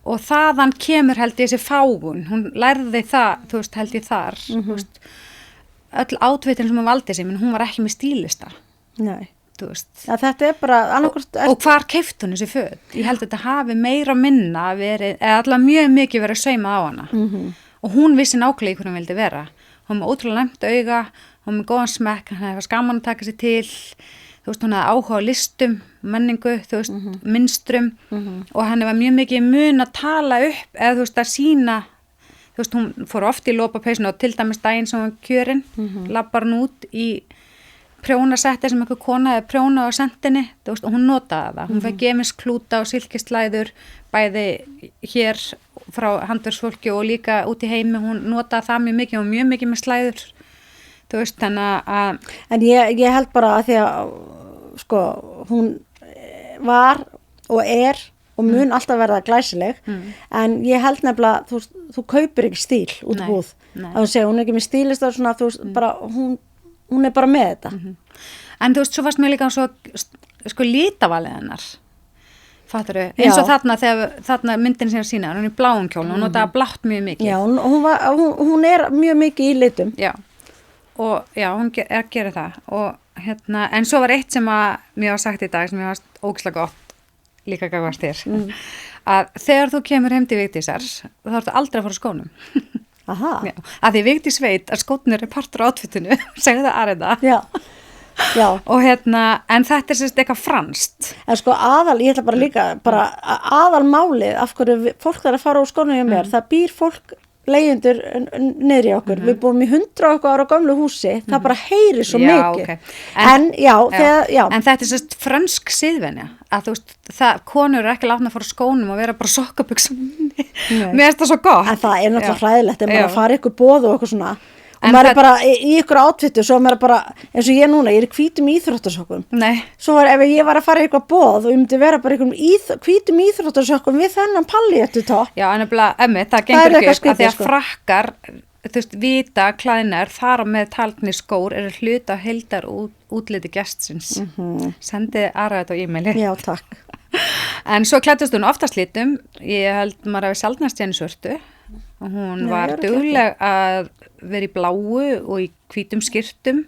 og þaðan kemur held ég þessi fágun, hún lærði það, þú veist, held ég þar, þú veist, öll átvitin sem hún valdi sig, menn hún var ekki með stílista. Nei. Þú veist. Þetta er bara annarkvort. Og hvar keypti hún þessi föt? Ég held að þetta hafi meira og minna verið, eða allavega mjög mikið verið saumað á hana. Og hún vissi nákvæmlega hvað hún vildi vera. Hún með ótrúlega næmt auga, hún með góðan smekk, hann hefði skaman að taka sér til, þú veist, hún hefði áhuga á listum, menningu, þú veist, mynstrum og hann var mjög mikið mun að tala upp eða þú veist að sína, þú veist, hún fór oft í lopapeysinu og til dæmis daginn sem hún kjörin, labbar hún út í prjónasetti sem einhver kona hefði prjónað á sendinni, þú veist, og hún notaði það. Hún fekk gemisklúta og silkislæður, bæði hér frá handverksfólki og líka út í heimi, hún notaði það mjög mikið með slæður. Þú veist, þannig að... En ég held bara að því að, sko, hún var og er og mun alltaf verða glæsileg, en ég held nefnilega, þú kaupir ekki stíl út í búð. Að hún segja, hún er ekki með stílist og svona, þú veist, bara, hún er bara með þetta. En þú veist, svo fannst mér líka svo, sko, litavalið hennar. Fattar þau? Eins og þarna myndin sem sína, hún er í bláum kjól, hún notaði blátt mjög mikið. Já, hún er mjög mikið í litum. Já. Og já, hún gerir það og en svo var eitt sem að mér var sagt í dag sem ég var ógeðslega gott líka gagvart þér að þegar þú kemur heim til Vigdísar þá ertu aldrei að fara á skónum. Aha. Já, að því Vigdís veit að skónir er partur á outfitinu, segðu það Arenda. Já. Og en þetta er sérst eitthvað franskt. En sko ég ætla bara líka aðalmálið af hverju fólk þarf að fara á skónum hjá mér, það býr fólk leigjendur niður í okkur. Við búum í 100 ára gömlu húsi, það bara heyri svo mikið. Okay. En þetta er sérst frönsk siðvenja, að þú veist, konur eru ekki látna að fara á skónum og vera bara sokkabuxum. Mér finnst það svo gott. En það er náttúrulega hræðilegt, en bara að fara ykkur boð og eitthvað svona. og maður bara í ykkur átfittu, svo maður bara, eins og ég núna, ég í hvítum íþróttasokkum. Nei. Svo ef ég var að fara í eitthvað boð og ég myndi vera bara einhverjum hvítum íþróttasokkum við þennan palléttutopp. Já, en það gengur ekki upp að því að frakkar, þú veist, vita klæðnar þar með talkniskór eru hluta heildar útliti gestsins. Sendið Ara þetta á e-maili. Já, takk. En svo klæddist hún oftast litum, ég held maður hafi sjaldnast í henni svörtu og hún var dugleg að vera í bláu og í hvítum skyrtum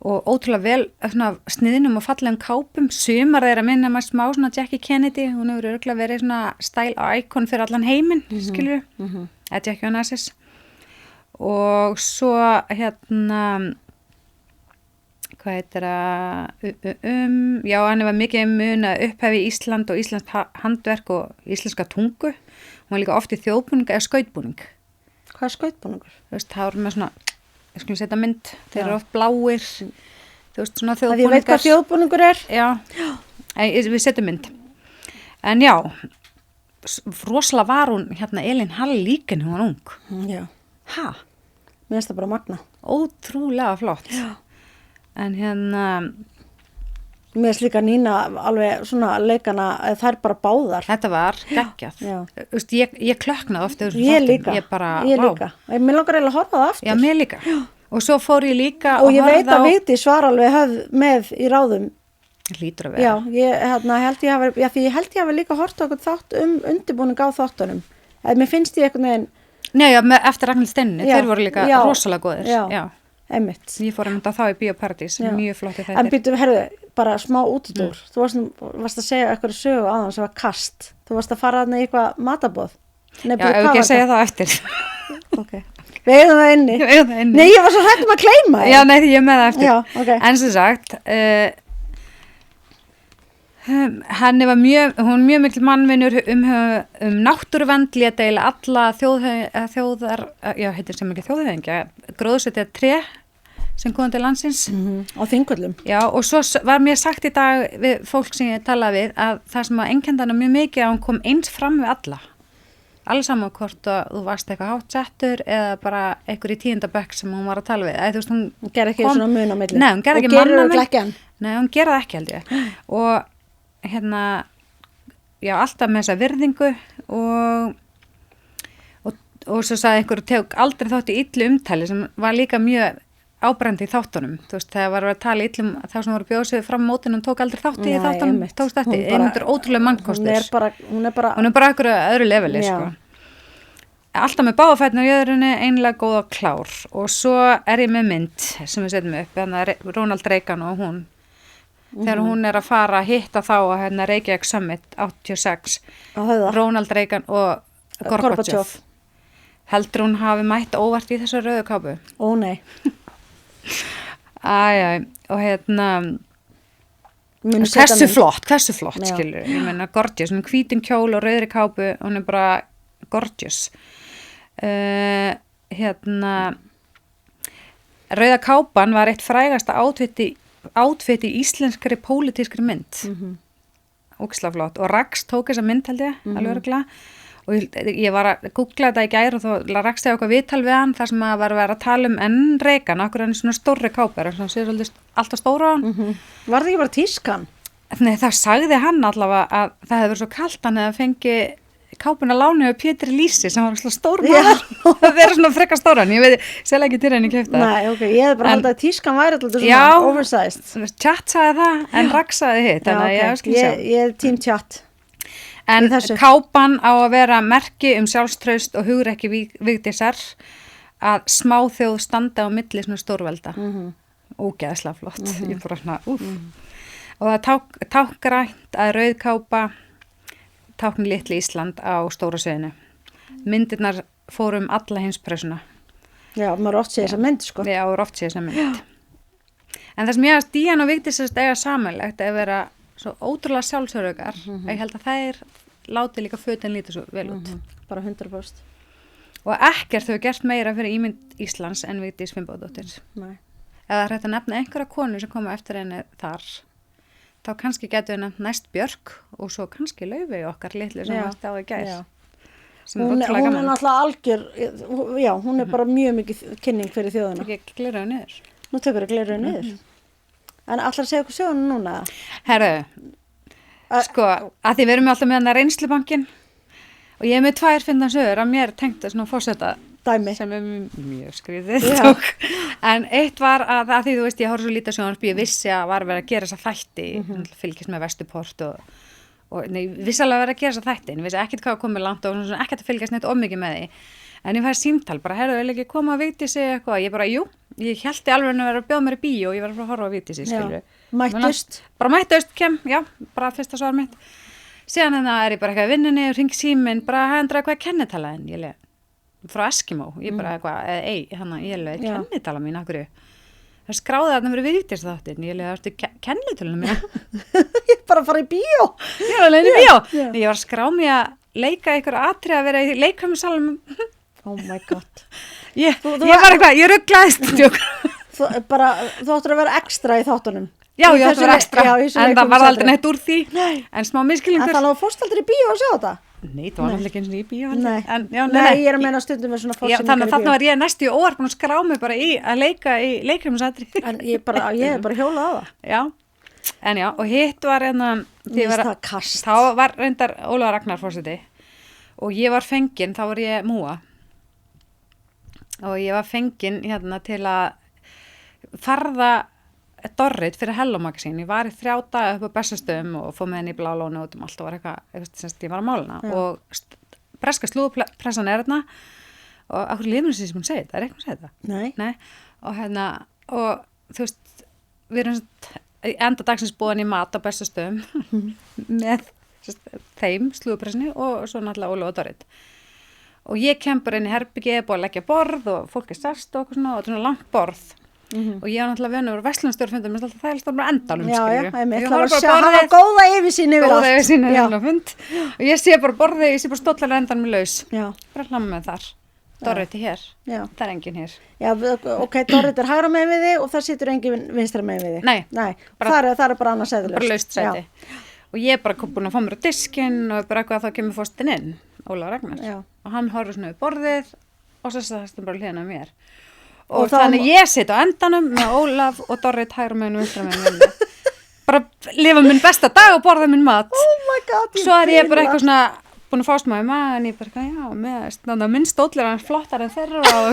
og ótrúlega vel svona, sniðnum og fallegum kápum. Sumar þeirra minna maður smá svona Jackie Kennedy, hún hefur örugglega verið svona style icon fyrir allan heiminn, skilur við, eða Jackie Onassis. Og svo hvað heitir já, hann var mikið mun að upphæfi Ísland og Íslands handverk og íslenska tungu. Hún var líka oft í þjóðbúning eða skautbúning. Hvað er skautbúningur? Þú veist, það voru með svona, ég skulle setja mynd, þeir eru oft bláir, þú veist, svona þjóðbúningar. Ég veit hvað þjóðbúningur er. Já, við setjum mynd. En já, rosalega var hún, Elín Hall líka en hún var ung. Já. Ha? Mér finnst það bara magna. Ótrúlega flott. Já. En mér finnst líka Nína alveg svona leikana, þær bara báðar. Þetta var geggjað. Ég klöknaði oft yfir ég líka. Ég líka. Mér langar eiginlega að horfa það aftur. Já, mér líka. Já. Og svo fór ég líka og ég veit að Vigdís var alveg höfð með í ráðum. Hlýtur að vera. Já, ég held ég hafi líka hort okkur þátt undirbúning á þáttunum. Mér finnst ég einhvern veginn. Nei, já, eftir Ragnhild Steinunni, þeir voru líka rosalega góðir. Já. Einmitt. Ég fór að mynda þá í Bíóparadís, mjög flotti þættir. En býtum, bara smá útúrdúr. Þú varst að segja eitthvað sögu á þann sem var kast. Þú varst að fara þarna í eitthvað matabóð. Já, ef ekki að segja það eftir. Ok. Við eigum það inni. Nei, ég var svo hrædd að gleyma það. Já, nei, því ég með það eftir. Já, ok. En sem sagt, hún var mjög mikil mannvinur náttúruvernd, lét eiginlega alla þjóðhöfðingja, gróðursetja tré sem kom til landsins. Á Þingvöllum. Já, og svo var mér sagt í dag við fólk sem ég talaði við að það sem að einkenndi hana mjög mikið að hún kom eins fram við alla. Alls saman hvort að þú varst eitthvað hátt settur eða bara einhver í 10. bekk sem hún var að tala við. Þú veist, hún gerði ekki svona mun á milli. Nei, hún gerði ekki manna mun. Nei, hún gerði það ekki held ég. Og já, alltaf með þessa virðingu og svo sagði einhver tek aldrei þátt í illu umtali sem var líka mjög ábrendi í þáttunum. Þú veist, þegar var að tala illum þá sem voru bjóðsið fram mótinum tók aldrei þátt í þáttunum. Tókst eftir, einhver ótrúlega mannkostur. Hún er bara einhverju öðru leveli, sko. Alltaf með báðafætna á jöðrunni, einlega góð og klár. Og svo ég með mynd sem við setjum upp, Ronald Reagan og hún. Þegar hún að fara að hitta þá að Reykjavík Summit 86. Ronald Reagan og Gorbachev. Heldur hún hafi mætt óvart í þessu rauðu kápu? Ó, nei. Og hversu flott, skilur. Ég meina, gorgeous, hún hvítum kjól og rauðri kápu, hún bara gorgeous. Rauða kápan var eitt frægasta átfit í íslenskri pólitískri mynd. Ógeðslega flott. Og Rax tók þessa mynd held ég, alveg örugglega. Og ég var að googla þetta í gær og þá rakst ég á eitthvað viðtal við hann þar sem að var að vera að tala en Reagan, okkur hann svona stórri kápar, hann sér alltaf stóra á hann. Var það ekki bara tískan? Nei, það sagði hann allavega að það hefði verið svo kalt hann eða fengi kápuna lánu og Pétri Lísi sem var svona stór maður það verið svona frekar stóran, ég veit selja ekki til henni keypta. Nei, ok, ég hef bara haldið að tískan væri alltaf svona oversized. Chat sagði það en Rax sagði hitt, þannig að ég er tím chat. En kápan á að vera merki sjálfstraust og hugrekki Vigdísar að smáþjóð standa á milli svona stórvelda. Ógeðslega flott. Ég bara svona, Og það tákgrænt að rauð kápa tákni litli Ísland á stóra sviðinu. Myndirnar fórum alla heimspressuna. Já, maður oft sé þessa mynd, sko. Já, maður oft sé þessa mynd. En það sem ég að Díana og Vigdís eiga samanlegt að vera svo ótrúlega sjálfsörögar ég held að þær láti líka fötin lítið svo vel út. Bara 100%. Og ekkert hefur gert meira fyrir ímynd Íslands en Vigdís Finnbogadóttir. Nei. Eða hægt að nefna einhverja konu sem koma eftir henni þar þá kannski getur við nefnt næst Björk og svo kannski Laufey okkar litlu sem var stáði gær. Hún er náttúrulega algjör, já, hún er bara mjög mikið kynning fyrir þjóðina. Ekki gleraðu niður. Nú tekur það gleraðu niður. En allar segja okkur söguna núna? Herru, sko, að því við erum alltaf með hana reynslubankin og ég er með 2 fyndnar sögur að mér tengta svona fórseta dæmi sem er mjög skrýðið en eitt var að því þú veist ég horf svo lítið sjónvarp, ég vissi að var verið að gera þessa þætti, fylgist með Vesturport og vissi alveg að vera að gera þessa þætti en vissi ekkert hvað komið langt og svona, ekkert að fylgjast neitt mikið með því en ég fæði símtal, bara herðu, vil ekki koma að Vigdísi eitthvað, ég bara, jú, ég held alveg að vera að bjóða mér í bíó og ég var að horfa á Vigdísi, skilur mættust, bara fyrsta svar mitt síðan en það ég bara eitthvað vinnunni og ringi síminn, bara hendur eitthvað kennitalaðin, ég lega frá Eskimo, ég bara eitthvað ég leði kennitala mín, akkur það skráði að það verið Vigdís þáttin ég leði að kennitalunum mína ég bara fara í bíó ég var leiðin í bíó ég var að skrá mig að leika ykkur atrið að vera í leikfæmusalum oh my god ég var eitthvað, ég rugglaðist þú áttur að vera ekstra í þáttunum já, ég áttur að vera ekstra en það var aldrei neitt úr því en smá miskilningur en þannig að fórst aldrei í bíó að sjá þetta nei, það var náttúrulega ekki eins og í bíó nei, ég er að meina stundum með svona fórsýningar þannig að þarna var ég næstu í óvart búin að skrá mig bara í að leika í leikfæmusatri en ég er bara hjólað á það já, og hitt var þá var reyndar Ólafur Ragnar fórseti og ég var fengin, þá var ég múa og ég var fengin til að farða Dorrit fyrir Hello Magazine, ég var í 3 daga upp á Bessastöðum og fóð með henni í Blálónu út allt og var eitthvað, ég var að mála hana og breska slúðpressan þarna og okkur lifur sem hún segir, það er eitthvað að segja þetta nei, og þú veist við erum enda dagsins búin í mat á Bessastöðum með þeim slúðpressinni og svo náttúrulega Ólafur og Dorrit og ég kem bara inn í herbyggi, búið að leggja borð og fólk sest og okkur svona og þetta er svona langt borð og ég var náttúrulega venur og verslunarstjórnfundum það er alltaf bara endanum það var að hafa góða yfirsýn yfir allt og ég sé bara borðið, ég sé bara stólllega endanum í laus bara hlamma með þar Dorrit er hér, það er enginn hér ok, Dorrit er hægra megin við þig og það situr enginn vinstra megin við þig nei, það er bara annars sæðilegst bara laust sæti og ég er bara búin að fá mér á diskinn og bara eitthvað að þá kemur fórstinn inn Ólafur Ragnar og hann horfður svona við borðið og svo það bara hliðina mér og þannig ég sitt á endanum með Ólaf og Dorrit hægra megin og vinstra megin bara lifa minn besta dag og borða minn mat svo er ég bara eitthvað svona búin að fást maður í maður en ég bara minn stóll er flottar en þeirra og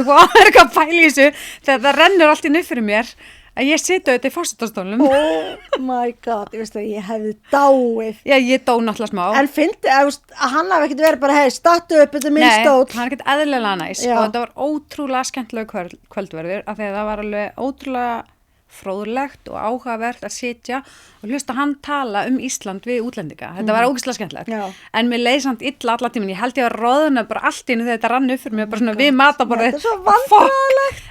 eitthvað pæli í þessu þegar það rennur allt í nöff fyrir mér að ég sita auðvitað í forsetastólnum oh my god, ég veist að ég hefði dáið ég dó náttúrulega smá en fyndi að hann hafi ekkert verið bara hei, stattu upp, þetta er minn stóll nei, hann er ekkert eðlilega næs og þetta var ótrúlega skemmtilega kvöldverður af því að það var alveg ótrúlega fróðlegt og áhugavert að sitja og hlusta hann tala Ísland við útlendinga, þetta var ógeðslega skemmtilegt en mér leið samt illa alla tíminn, ég held ég að roðuna bara allt í einu þegar þetta rann upp fyrir mig bara svona við mataborðið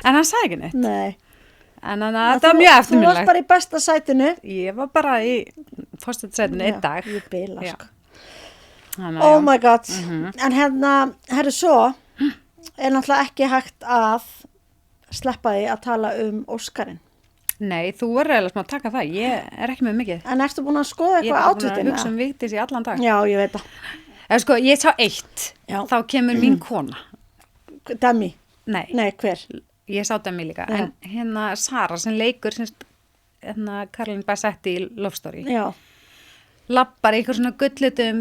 en hann sagði ekki neitt nei en þetta var mjög eftirminnilegt. Þú varst bara í besta sætinu? Ég var bara í fórsetasætinu einn dag. Ég bila, sko. Oh my god. En herru svo, er náttúrulega ekki hægt að sleppa því að tala Óskarinn. Nei, þú verður eiginlega smá að taka það. Ég er ekki með mikið. En ertu búin að skoða eitthvað átvitin? Ég er búin að hugsa Vigdís í allan dag. Já, ég veit það. Sko, ég sá eitt. Þá kemur mín kona. Demi? Nei, hver? Ég sá Demi líka, en Sara sem leikur Caroline Bassetti í Love Story lappar í eitthvað svona gullutum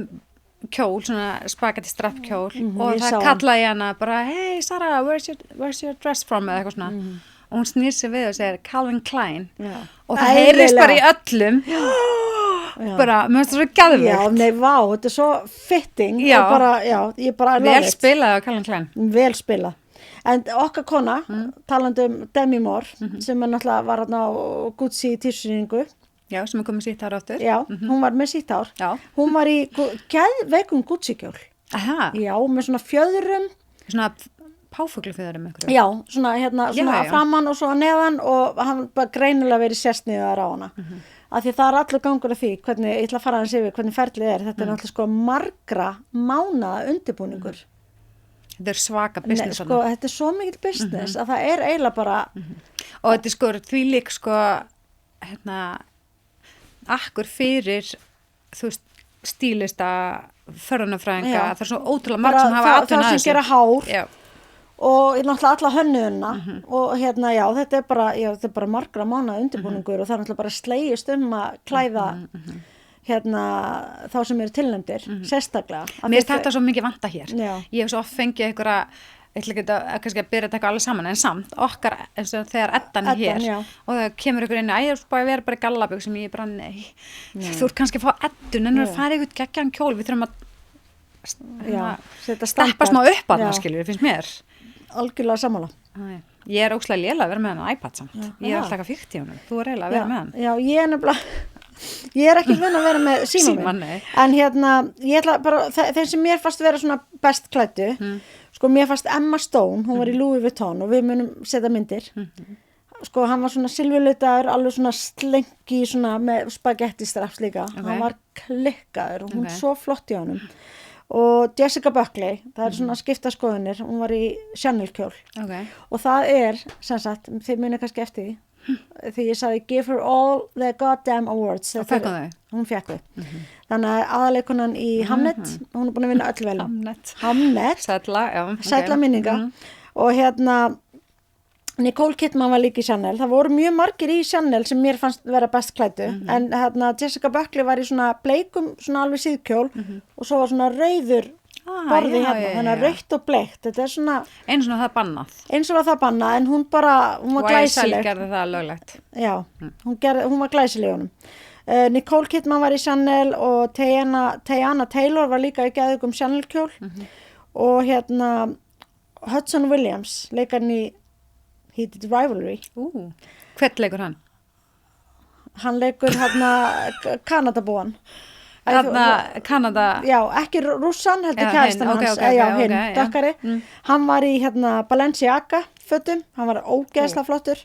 kjól, svona spaghetti strapp kjól og það kallaði hana bara hey Sara, where's your dress from eða eitthvað svona og hún snýr sig við og segir Calvin Klein og það heyrist bara í öllum bara, mér finnst það svo geðveikt já, nei, vá, þetta er svo fitting og bara, ég bara vel spilað á Calvin Klein vel spilað. En okkar kona, talandi Demi Moore, sem náttúrulega var á Gucci tísynningu. Já, sem komið sítt ár áttur. Já, hún var með sítt ár. Já. Hún var í geðveikum Gucci-kjól. Aha. Já, með svona fjöðrum. Svona páfuglufjöðrum ykkur. Já, svona svona framan og svo neðan og hann bara greinilega verið sérstniðar á hana. Af því það er allur gangur af því, hvernig, ég ætla að fara hans yfir, hvernig ferlið er. Þetta er náttúrulega sko margra mánaða undirbúningur. Þetta er svaka business. Sko, þetta er svo mikil business að það er eiginlega bara... Og þetta er sko því lík sko, akkur fyrir, þú veist, stílista, förðunarfræðinga, það er svo ótrúlega marg sem hafa atvinna það sem gera hár og náttúrulega alla hönnuðuna og þetta er bara margra mánaða undirbúningur og það er náttúrulega bara slegist að klæða þá sem eru tilnefndir sérstaklega. Mér finnst þetta svo mikið vanta hér. Ég hef svo oft fengið einhverja, ég ætla ekki að kannski að byrja að taka alveg saman, en samt okkar eins og þegar Eddan er hér og það kemur ykkur inn, ég er bara í gallabögg sem ég bara, nei. Þú ert kannski að fá Eddun en þú fara ykkur geggjan kjól, við þurfum að steppa smá upp að það, skilur, finnst mér. Algjörlega sammála. Ég er óslega lélega að vera með hann iPad samt. Ég er alltaf ekki að fíkt í honum. Þú er eiginlega að vera með hann. Já, ég er ekki vön að vera með símann minn. En ég ætla bara, þeir sem mér fannst vera svona best klæddu, sko mér fannst Emma Stone, hún var í Louis Vuitton og við munum setja myndir. Sko hann var svona silfurlitaður, alveg svona slengi svona með spagetti straps líka. Hann var klikkaður og hún svo flott í honum. Og Jessica Buckley, það er svona skipta skoðunir, hún var í Chanel kjól og það er, sem sagt, þið munið kannski eftir því ég sagði give her all the goddamn awards og fekk hún þau? Hún fekk þau þannig að aðaleikunan í Hamnet hún er búin að vinna öll velum Hamnet, sætla minninga og Nicole Kidman var líka í Chanel, það voru mjög margir í Chanel sem mér fannst vera best klæddu en Jessica Buckley var í svona bleikum, svona alveg síðkjól og svo var svona rauður borði þannig að rautt og bleikt, þetta er svona eins og það bannað en hún var glæsileg YSL gerði það löglegt já, hún var glæsileg í honum Nicole Kidman var í Chanel og Teyana Taylor var líka í geðugum Chanel kjól og Hudson Williams leikarinn í He did Rivalry. Hvern leikur hann? Hann leikur Kanadabúan. Kanada? Já, ekki rússan, heldur kærastan hans. Hinn, dökkari. Hann var í Balenciaga fötum, hann var ógeðslega flottur.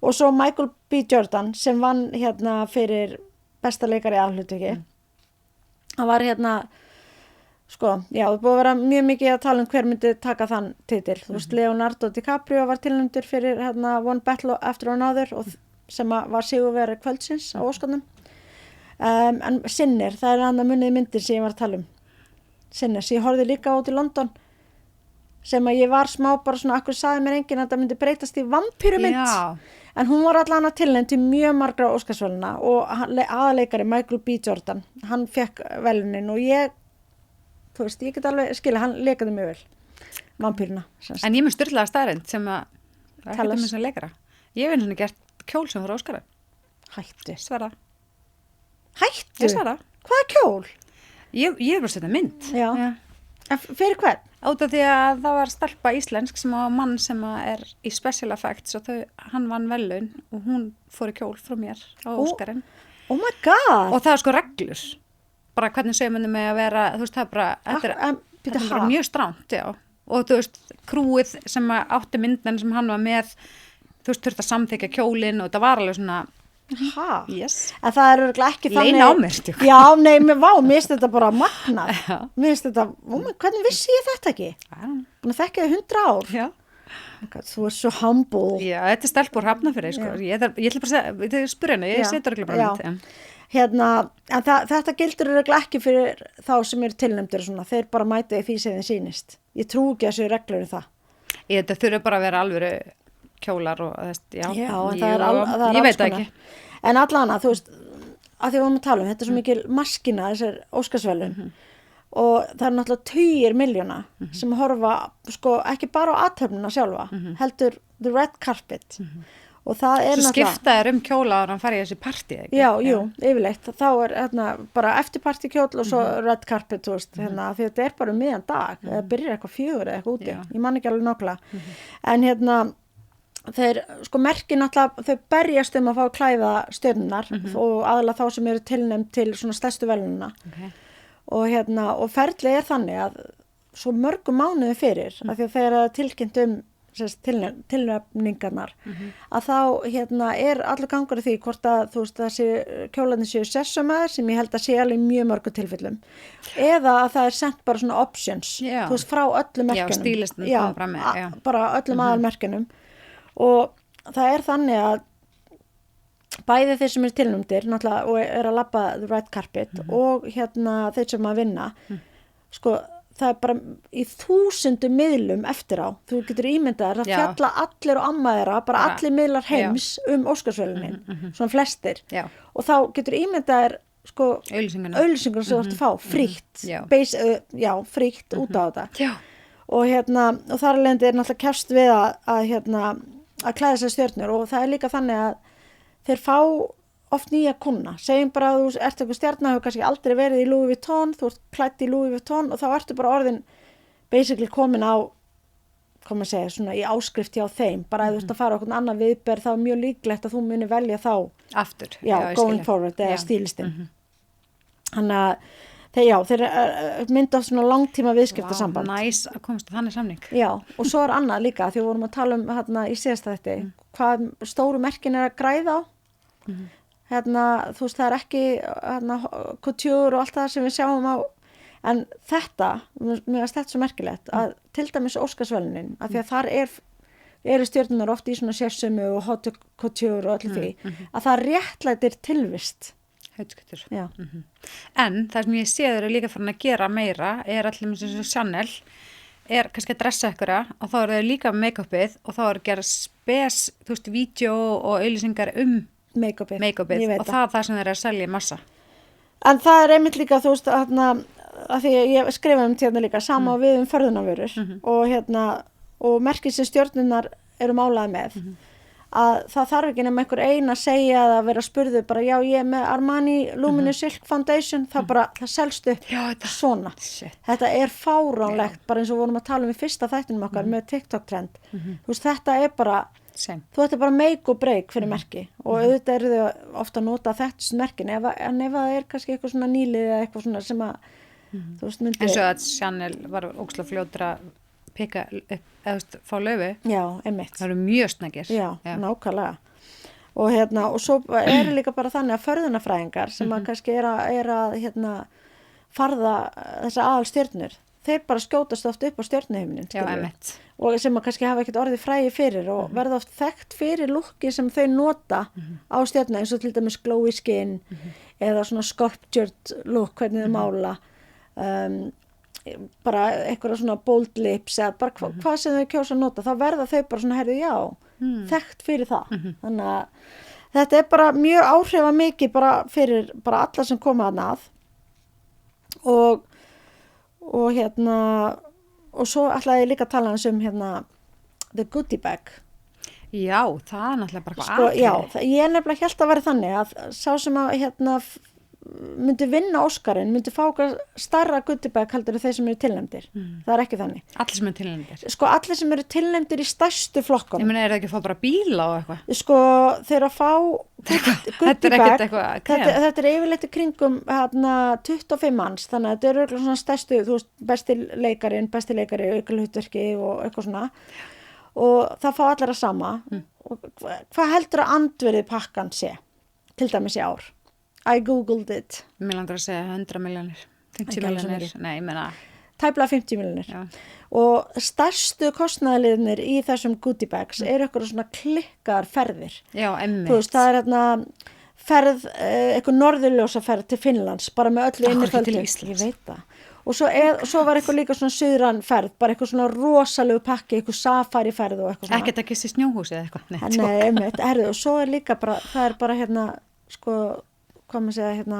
Og svo Michael B. Jordan sem vann fyrir besta leikari aðhlutverki. Hann var sko, já, það búið að vera mjög mikið að tala hver myndi taka þann titil. Þú veist, Leonardo DiCaprio var tilnefndur fyrir One Battle After Another og sem var sigurvegari kvöldsins á Óskarnum. En Sinner, það er munið myndir sem ég var að tala Sinner, sem ég horfði líka út í London sem að ég var smá bara svona, akkur sagði mér enginn að það myndi breytast í vampírumynd. En hún var allan að tilnefnd í mjög margra Óskarsverðlauna og aðaleikari Michael B. Jordan, hann fekk velunin og þú veist, ég get alveg skilja, hann leikaði mjög vel vampýruna. En ég með styrlaða staðrind sem að ekki með sem leikara. Ég hef henni gert kjól sem voru Óskara. Hættu. Svara. Hættu? Ég svara. Hvaða kjól? Ég er bara að setja mynd. Já. En fyrir hvern? Út af því að það var stelpa íslensk sem var mann sem er í special effects og hann vann velun og hún fór í kjól frá mér á Óskarinn. Oh my god. Og það er sko reglur. Bara hvernig saumunni með að vera, þú veist, það er bara, þetta er bara mjög strangt, já. Og þú veist, krúið sem átti myndin sem hann var með, þú veist, þurfti að samþykja kjólinn og þetta var alveg svona, yes. En það er örugglega ekki þannig. Leina á mér, stjórn. Já, nei, mér finnst þetta bara magnað. Mér finnst þetta, hvernig vissi ég þetta ekki? Búin að þekka þig 100 ár. Já. Þú er svo humble. Já, þetta er stelpur Hafnarfirði, sko. Ég ætla bara að segja, þetta er spyrjana, ég setur örugglega bara mynd, en þetta gildur örugglega ekki fyrir þá sem eru tilnefndir og svona, þeir bara mæta því sem þeim sýnist. Ég trú ekki að þessu reglur það. Þetta þurfa bara að vera alvöru kjólar og þess, ég veit það ekki. En allana, þú veist, að því við vorum að tala þetta er svo mikil maskina, þessar Óskarsverðlaun og það er náttúrulega tugir miljóna sem horfa, sko, ekki bara á athöfnina sjálfa, heldur the red carpet. Og það er svo skiptaður kjóla og hann farið í þessi partí ekki? Já, jú, yfirleitt þá er bara eftirpartí kjóll og svo red carpet, þú veist, því þetta er bara miðjan dag, það byrjar eitthvað 4 eða eitthvað úti, ég man ekki alveg nákvæmlega en þeir, sko merki náttúrulega, þau berjast að fá að klæða stjörnunar og aðalega þá sem eru tilnefnd til svona stærstu velununa og ferlið er þannig að svo mörgum mánuði fyrir, af því að þeir eru tilkynnt tilnefningarnar að þá er allur gangur í því hvort að þú veist að kjólarnir séu sessumæður sem ég held að sé alveg mjög mörgum tilfellum eða að það er sent bara svona options þú veist frá öllum merkjunum bara öllum aðalmerkjunum og það er þannig að bæði þeir sem eru tilnæmdir náttúrulega og að labba the red carpet og þeir sem að vinna sko það bara í 1000 miðlum eftir á, þú getur ímyndað það fjalla allir og amma þeirra bara allir miðlar heims Óskarsverðlaunin svona flestir og þá getur ímyndað sko auglýsingarna sem þú ert að fá frítt frítt út á þetta og þar alveg er náttúrulega kefst við að klæða sér stjörnur og það er líka þannig að þeir fá oft nýja kuna, segjum bara að þú ert eitthvað stjarna, hefur kannski aldrei verið í Louis Vuitton, þú ert klætt í Louis Vuitton og þá ertu bara orðin basically komin á, hvað maður segja, svona í áskrift hjá þeim, bara að þú ert að fara okkur annar viðberð, þá er mjög líklegt að þú muni velja þá aftur, going forward eða stílistinn. Þannig að þeir mynda svona langtíma viðskiptasamband. Næs að komast að þannig samning. Já, og svo er annað líka, því við vorum að tala um í síðasta þetta, hvað stóru merkin er að græða á. Þú veist, það er ekki couture og allt það sem við sjáum á en þetta, mér finnst þetta svo merkilegt að til dæmis Óskarsverðlaunin að því að þar eru stjörnunar oft í svona sérsömu og haute couture og allir því að það réttlætir tilvist Hautskutur En það sem ég sé þeir eru líka farin að gera meira er allir eins og Chanel er kannski að dressa ykkur og þá eru þau líka með make-upið og þá eru að gera þú veist, vídeo og auglýsingar make-upið og það sem þeir eru að selja í massa. En það er einmitt líka, þú veist, að því ég skrifaði þetta líka sama við förðunarvörur og merkið sem stjörnunar eru málaði með að það þarf ekki nema einhver að segja að vera spurðu bara já ég er með Armani Luminous Silk Foundation það selst upp svona. Þetta er fáránlegt bara eins og vorum að tala um í fyrsta þættinum okkar með TikTok trend. Þú veist, þetta er bara þú ætti bara make og break fyrir merki og auðvitað eru þau ofta að nota þetta merkin en ef það er kannski eitthvað svona nýlið eða eitthvað svona sem að þú veist myndi eins og að Chanel var ógeðslega fljótur að pika upp eða fá laufi það eru mjög snöggir nákvæmlega og svo er líka bara þannig að förðunarfræðingar sem að kannski er að farða þessa aðalstjörnur þeir bara skjótast oft upp á stjörnuhimnin og sem að kannski hafa ekkert orðið frægi fyrir og verða oft þekkt fyrir lúkki sem þau nota á stjörnu eins og til dæmis glowy skin eða svona sculptured look hvernig þau mála bara eitthvað svona bold lips eða bara hvað sem þau kjósa að nota þá verða þau bara svona þekkt fyrir það þannig að þetta er bara mjög áhrifamikið bara fyrir bara alla sem koma þarna að og svo ætlaði ég líka að tala um the goodie bag Já, það er náttúrulega bara sko, já, ég nefnilega hélt að vera þannig að sá sem að myndi vinna Óskarinn, myndi fá stærra goodie bag heldur þeir sem eru tilnefndir það er ekki þannig Allir sem eru tilnefndir? Sko, allir sem eru tilnefndir í stærstu flokkunum Ég meina, er það ekki að fá bara bíla og eitthvað? Sko, þeir að fá goodie bag þetta er yfirleitt í kringum 25 manns, þannig að þetta er örugglega svona stærstu, þú veist, besti leikari, aukahlutverki og eitthvað svona og það fá allir að sama og hvað heldur að andverið pakkan sé til dæmis í ár? I googled it. Mér langar að segja 100 milljónir, 50 milljónir, nei, ég meina tæplega 50 milljónir og stærstu kostnaðarliðnir í þessum goodie bags eru eitthvað svona klikkar ferðir. Já, einmitt. Þú veist, það er ferð, eitthvað norðurljósaferð til Finnlands, bara með öllu inniföldu. Ég veit það. Og svo var eitthvað líka svona suðran ferð, bara eitthvað svona rosalegu pakki, eitthvað safari ferð og eitthvað svona. Ekkert að kissi snjóhúsi eða eitthvað. Nei, einmitt, og svo er líka bara, það er bara sko, hvað maður segja,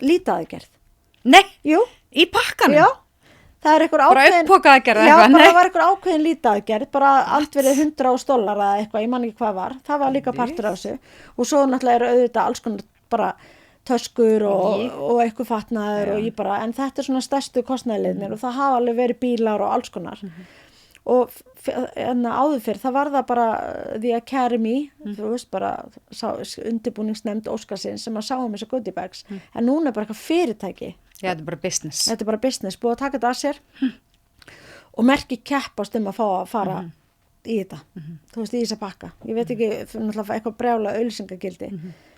lítaaðgerð. Nei, jú, í pakkanum? Já, það er eitthvað ákveðin. Bara upppokaðgerð eitthvað? Já, bara það var eitthvað ákveðin lítaaðgerð, bara allt verið $100 eða eitthvað, ég man ekki hvað var. Það var líka partur af þessu. Og svo náttúrulega eru auðvitað alls konar bara töskur og eitthvað fatnaður og ég bara, en þetta er svona stærstu kostnaðarliðnir og það hafa alveg verið bílar og alls konar. Og áður fyrr, það var það bara The Academy, þú veist bara undirbúningsnefnd Óskarsins sem að sá þessu goodie bags, en núna er bara eitthvað fyrirtæki. Já, þetta er bara business. Þetta er bara business, búið að taka þetta að sér og merki keppast að fá að fara í þetta, þú veist, í þessa pakka. Ég veit ekki, náttúrulega eitthvað brjála auglýsingagildi,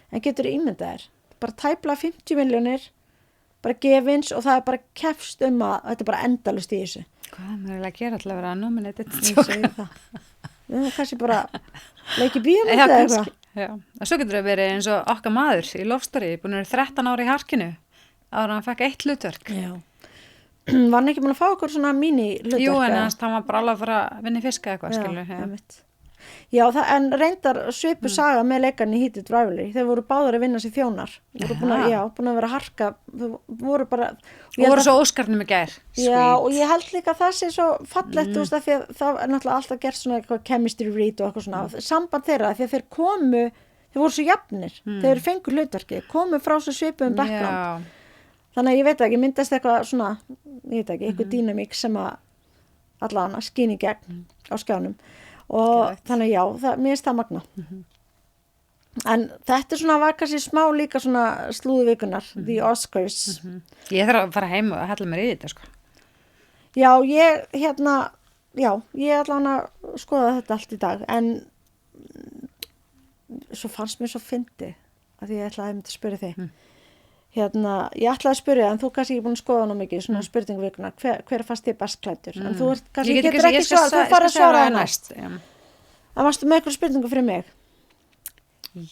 en getur ímyndað þér, bara tæplega 50 milljónir, bara gefins og það er bara keppst að þetta er bara endalaust í þessu. Hvað er maður að gera alltaf að vera nominated? Ég segi það. Kannski bara leiki bíómynd eða eitthvað. Já, og svo getur það verið eins og okkar maður í Love Story, búin að vera 13 ára í harkinu, ára hann fekk 1 hlutverk. Já. Var hann ekki búin að fá okkur svona mini-hlutverk? Jú, en hann var bara alveg að fara að vinna í fiska eitthvað, skilur. Já, en reyndar svipu saga með leikarni Heated Rivalry. Þeir voru báðar að vinna sér þjónar. Búin að vera harka. Þau voru bara... Og voru svo Óskarnum í gær. Já, og ég held líka að það sé svo fallegt, þú veist, af því að það er náttúrulega alltaf gert svona eitthvað chemistry read og eitthvað svona. Samband þeirra, því að þeir komu, þeir voru svo jafnir. Þeir fengu hlutverki, komu frá svo svipuðum background. Þannig að ég veit ekki, myndast eitthvað svona, ég veit ekki, eitthvað dýnamík sem að allavega skín í gegn á skjánum. Og þannig já, mér finnst það magna. En þetta svona var kannski smá líka svona slúðuvikunar, the Oscars. Ég þarf að fara heim og hella mér í þetta, sko. Já, ég allavega að skoða þetta allt í dag, en svo fannst mér svo fyndið, að ég ætlaði að spyrja þig. Ég ætlaði að spyrja, en þú kannski ekki búin að skoða ná mikið, svona spurningvikunar, hver fannst þér best klæddur? En þú kannski getur ekki svara, þú farið að svara það næst. En varstu með einhverju spurningu fyrir mig?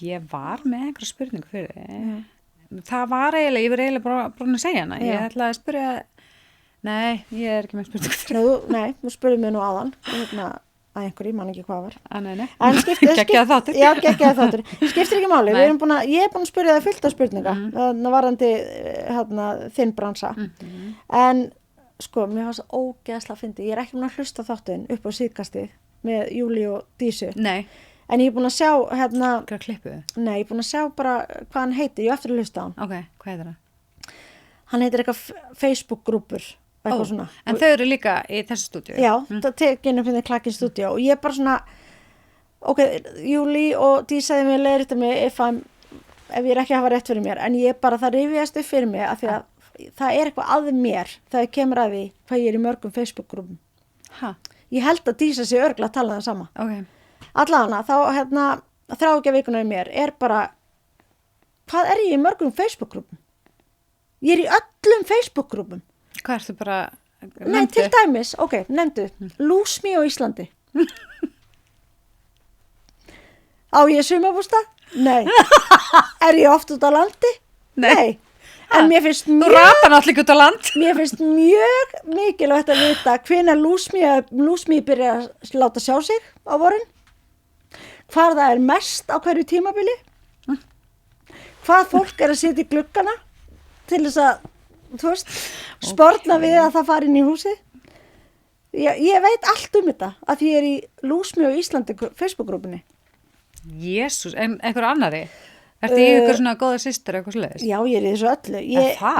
Ég var með einhverju spurningu fyrir þig. Það var eiginlega, ég var eiginlega bara að segja hana. Ég ætlaði að spyrja, nei, ég er ekki með spurningu fyrir þig. Nei, þú spurði mig nú áðan, að einhverju, ég man ekki hvað var. Nei. En geggjaði þáttur. Já, geggjaði þáttur. Skiptir ekki máli, ég er búin að spyrja það fullt af spurninga, varðandi þinn bransa. En sko, mér fannst ógeðslega fyndið, ég er ekki búin að hlusta þáttinn upp á síðkastið með Júlí og Dísu. Nei. En ég er búin að sjá, Hvað klippuðu? Nei, ég er búin að sjá bara hvað hann heitir, ég eftir að hlusta á hann. Ok, hvað heitir það? Hann heitir eitthvað Facebook-grúpur. En þau eru líka í þessu stúdíu? Já, það tekinn upp hérna Klakinn stúdíu og ég bara svona, ok, Júlí og Dísaði mig leiðir þetta mig ef ég er ekki að hafa rétt fyrir mér, en ég bara, það rifjast upp fyrir mig af því að það er eitthvað að mér þegar ég kemur að því hvað ég er í mörgum Facebook-grúpum. Ég held að Dísa sé örugglega að tala það sama. Ok. Allavega, þá þráhyggja vikunar í mér er bara, hvað er ég í mörgum Facebook-grúpum? Ég er í öllum Facebook-grúpum. Hvað ertu bara... Nei, til dæmis, ok, nefndu, Lose Me á Íslandi. Á ég sumarbústað? Nei. Er ég oft út á landi? Nei. En mér finnst Þú ratar náttúrulega út á land. Mér finnst mjög mikilvægt að vita hvenær Lose Me byrja að láta sjá sig á vorin. Hvar það er mest á hverju tímabili. Hvað fólk er að sitja í gluggana til þess að, þú veist, sporna við að það fari inn í húsið. Ég veit allt um þetta að ég er í Lose Me á Íslandi Facebook-grúpunni. Jésús, en einhver annari? Ertu í ykkur svona góða systur eitthvað svoleiðis? Já, ég er í þessu öllu.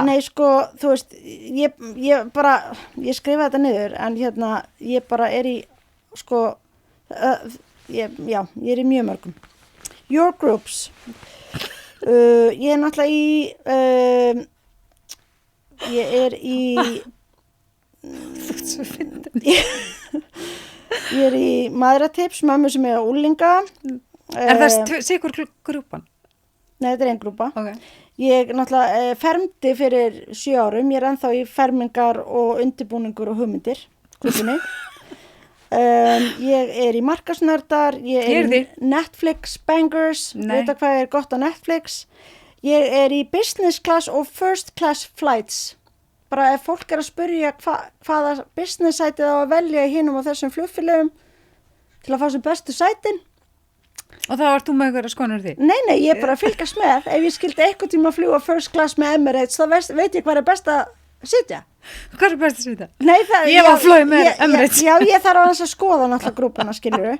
Nei, sko, þú veist, ég skrifa þetta niður, en ég bara er í, sko, ég er í mjög mörgum. Your Groups. Ég er náttúrulega í... Ég er í ég er í maðuratips, mömmu sem er úlinga. Er það sigur grúpan? Nei, þetta er einn grúpa. Okay. Ég náttúrulega fermdi fyrir 7 árum, ég er ennþá í fermingar og undirbúningur og hugmyndir grúpunni. Ég er í markasnördar, ég er í Netflix bangers, veit að hvað er gott á Netflix. Ég er í business class og first class flights. Bara ef fólk er að spyrja hvaða business sætið á að velja í hinum og þessum flugfélögum til að fá sem bestu sætin. Og þá ert þú með einhverja skonar því? Nei, ég er bara að fylgjast með. Ef ég skildi eitthvað tíma að fljúga first class með Emirates, þá veit ég hvað er best að sitja. Hvað er best að sitja? Nei, ég var flóið með Emirates. Já, ég þarf að skoða náttúrulega grúpuna, skiljuru.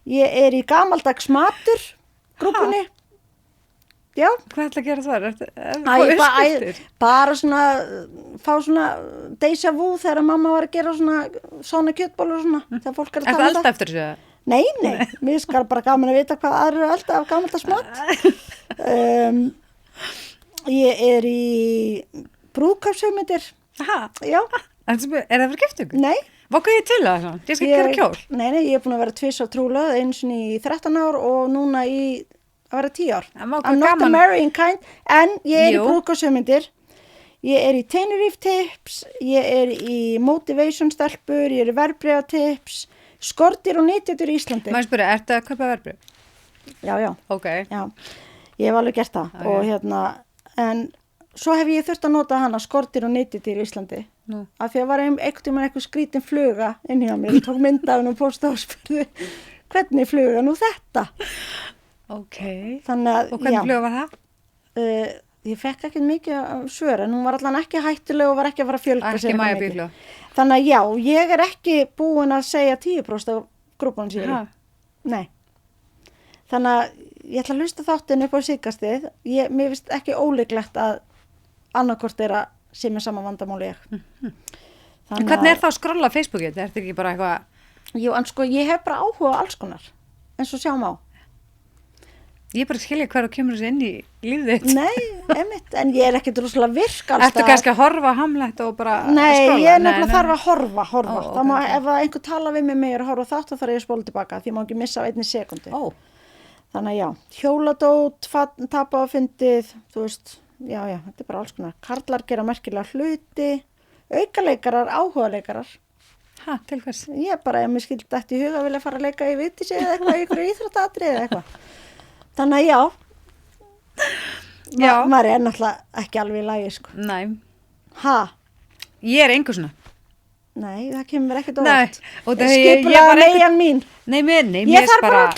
Ég er í gamaldags matur grúpunni. Já. Hvað ætla að gera það? Bara svona, fá svona déjà vu þegar mamma var að gera svona kjötbólur og svona. Þegar fólk er að tala um það. Alltaf eftir þessu? Nei, mér skal bara gaman að vita hvað aðrir eru alltaf af gamaldags mat. Ég er í brúðkaupshugmyndir. Já. Er það fyrir giftingu? Nei. Hvað er ég til það? Ég skal gera kjól. Nei, ég er búin að vera 2 ára trúlöð, eins og í 13 ár og núna í að vera 10 ár. I'm not a marrying kind, en ég er í brúðkaupshugmyndir. Ég er í Tenerife tips, ég er í motivation stelpur, ég er í verðbréfatips, skortir og nýtjötur í Íslandi. Má ég spyrja, ertu að kaupa verðbréf? Já. Ok. Já, ég hef alveg gert það og en svo hef ég þurft að nota hana skortir og neytidýr í Íslandi. Af því að var einhvern tímann eitthvað skrítin fluga inn hjá mér, tók mynd af henni og posta og spurði, hvernig fluga nú þetta? Ok. Þannig að, og hvernig fluga var það? Ég fekk ekki mikið svör, en hún var allan ekki hættuleg og var ekki að fara að fjölga sér. Ekki mæjabífluga. Þannig að já, ég er ekki búin að segja 10% af grúpunum síðan. Nei. Þannig að ég ætla að hlusta þáttinn upp á síðkastið. Mér finnst ekki ólíklegt að annarkvort er að sé með sama vandamáli ég. En hvernig er það að skrolla Facebookið? Er þetta ekki bara eitthvað? Jú, en sko, ég hef bara áhuga á alls konar, eins og sjáum á. Ég bara skilja hver og kemur þessi inn í lífið þitt. Nei, einmitt, en ég er ekki droslega virk alls. Ertu kannski að horfa Hamlet og bara skrolla? Nei, ég er nefnilega þarf að horfa. Það má, ef einhver tala við mig að horfa þátt, þá þarf ég að spóla tilbaka, því ég má ekki missa á einni sekundu. Þannig að já, hjóladót, tapa á fyndið, þú veist, já, þetta er bara alls konar. Karlar gera merkilega hluti, aukaleikarar, áhugaleikarar. Til hvers? Ég bara, ef mér skildi þetta í huga, vilja fara að leika í Vigdísi eða eitthvað, í einhverju íþróttaatri eða eitthvað. Þannig að já. Maður er náttúrulega ekki alveg í lagi, sko. Nei. Ég er engu svona. Nei, það kemur ekkert óvart. Nei, skipulega leiðan mín. Nei, ég þarf bara að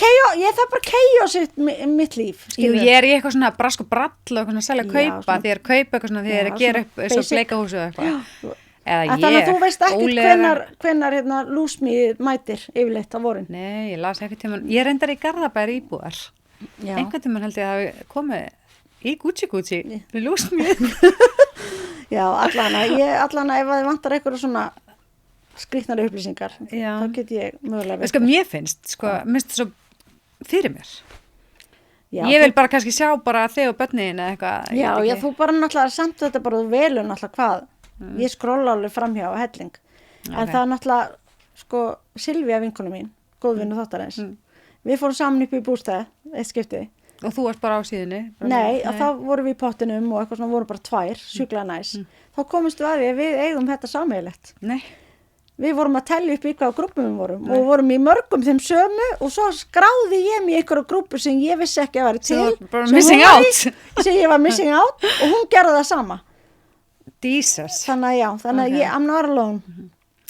keyja mitt líf. Jú, ég er í eitthvað svona brask og brall og eitthvað svona selja kaupa, því ég er kaupa eitthvað svona, því ég er að gera upp eins og bleikahúsu og eitthvað. Þannig að þú veist ekki hvenær lúsmíð mætir yfirleitt á vorin. Nei, ég las eitthvað tímann. Ég reyndar í Garðabæjar íbúðar. Einhvern tímann held ég að hafi komið í Gucci við lúsmíð. Já, allan ef þið vantar eitthvað svona skrýtnari upplýsingar, þá get ég mögulega veit. Mér finnst svo fyrir mér. Ég vil bara kannski sjá bara þig og börnin eða eitthvað. Já, þú bara náttúrulega samt þetta bara, þú velur náttúrulega hvað. Ég skrolla alveg framhjá á helling. En það er náttúrulega, Silvía vinkonu mín, góðvinnu þáttarins. Við fórum saman upp í bústæði, eitt skipti. Og þú varst bara á síðunni? Nei, þá vorum við í pottinum og eitthvað svona, vorum bara tvær, sjúklega næs. Þá komumst við að því að við eigum þetta sameiginlegt. Nei. Við vorum að telja upp í hvaða grúppum við vorum og vorum í mörgum þeim sömu og svo skráði ég mig í einhverja grúppu sem ég vissi ekki að vera til. Sem ég var missing out og hún gerði það sama. Jesus. Þannig að ég am not alone.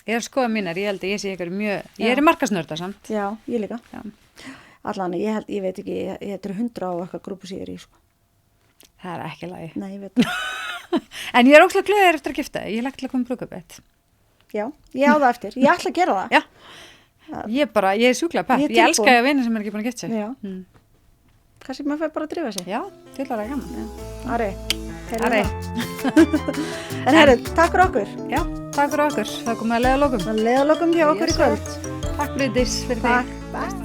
Ég er skoða mínar, ég held að ég sé ykkur mjög, ég er í markasnörda samt. Já, ég líka. Allan, ég veit ekki, ég er 100 á eitthvað grúppu sem ég er í, sko. Það er ekki lagi. Nei, ég veit það. En ég er óslega glöður eftir að gifta, ég lagt til að koma brúkabett. Já, ég á það eftir. Ég ætla að gera það. Já. Ég er sjúklega pepp. Ég elska að vinna sem er ekki búin að gifta sig. Já. Kannski maður fyrir bara að drífa sig. Já, til að það er gaman. Ari. En herru, takk fyrir okkur. Já, takk fyrir okkur. Það komið að leiðalokum. Að leiðalokum hjá okkur í kvöld. Takk Bryndís fyrir þig. Takk.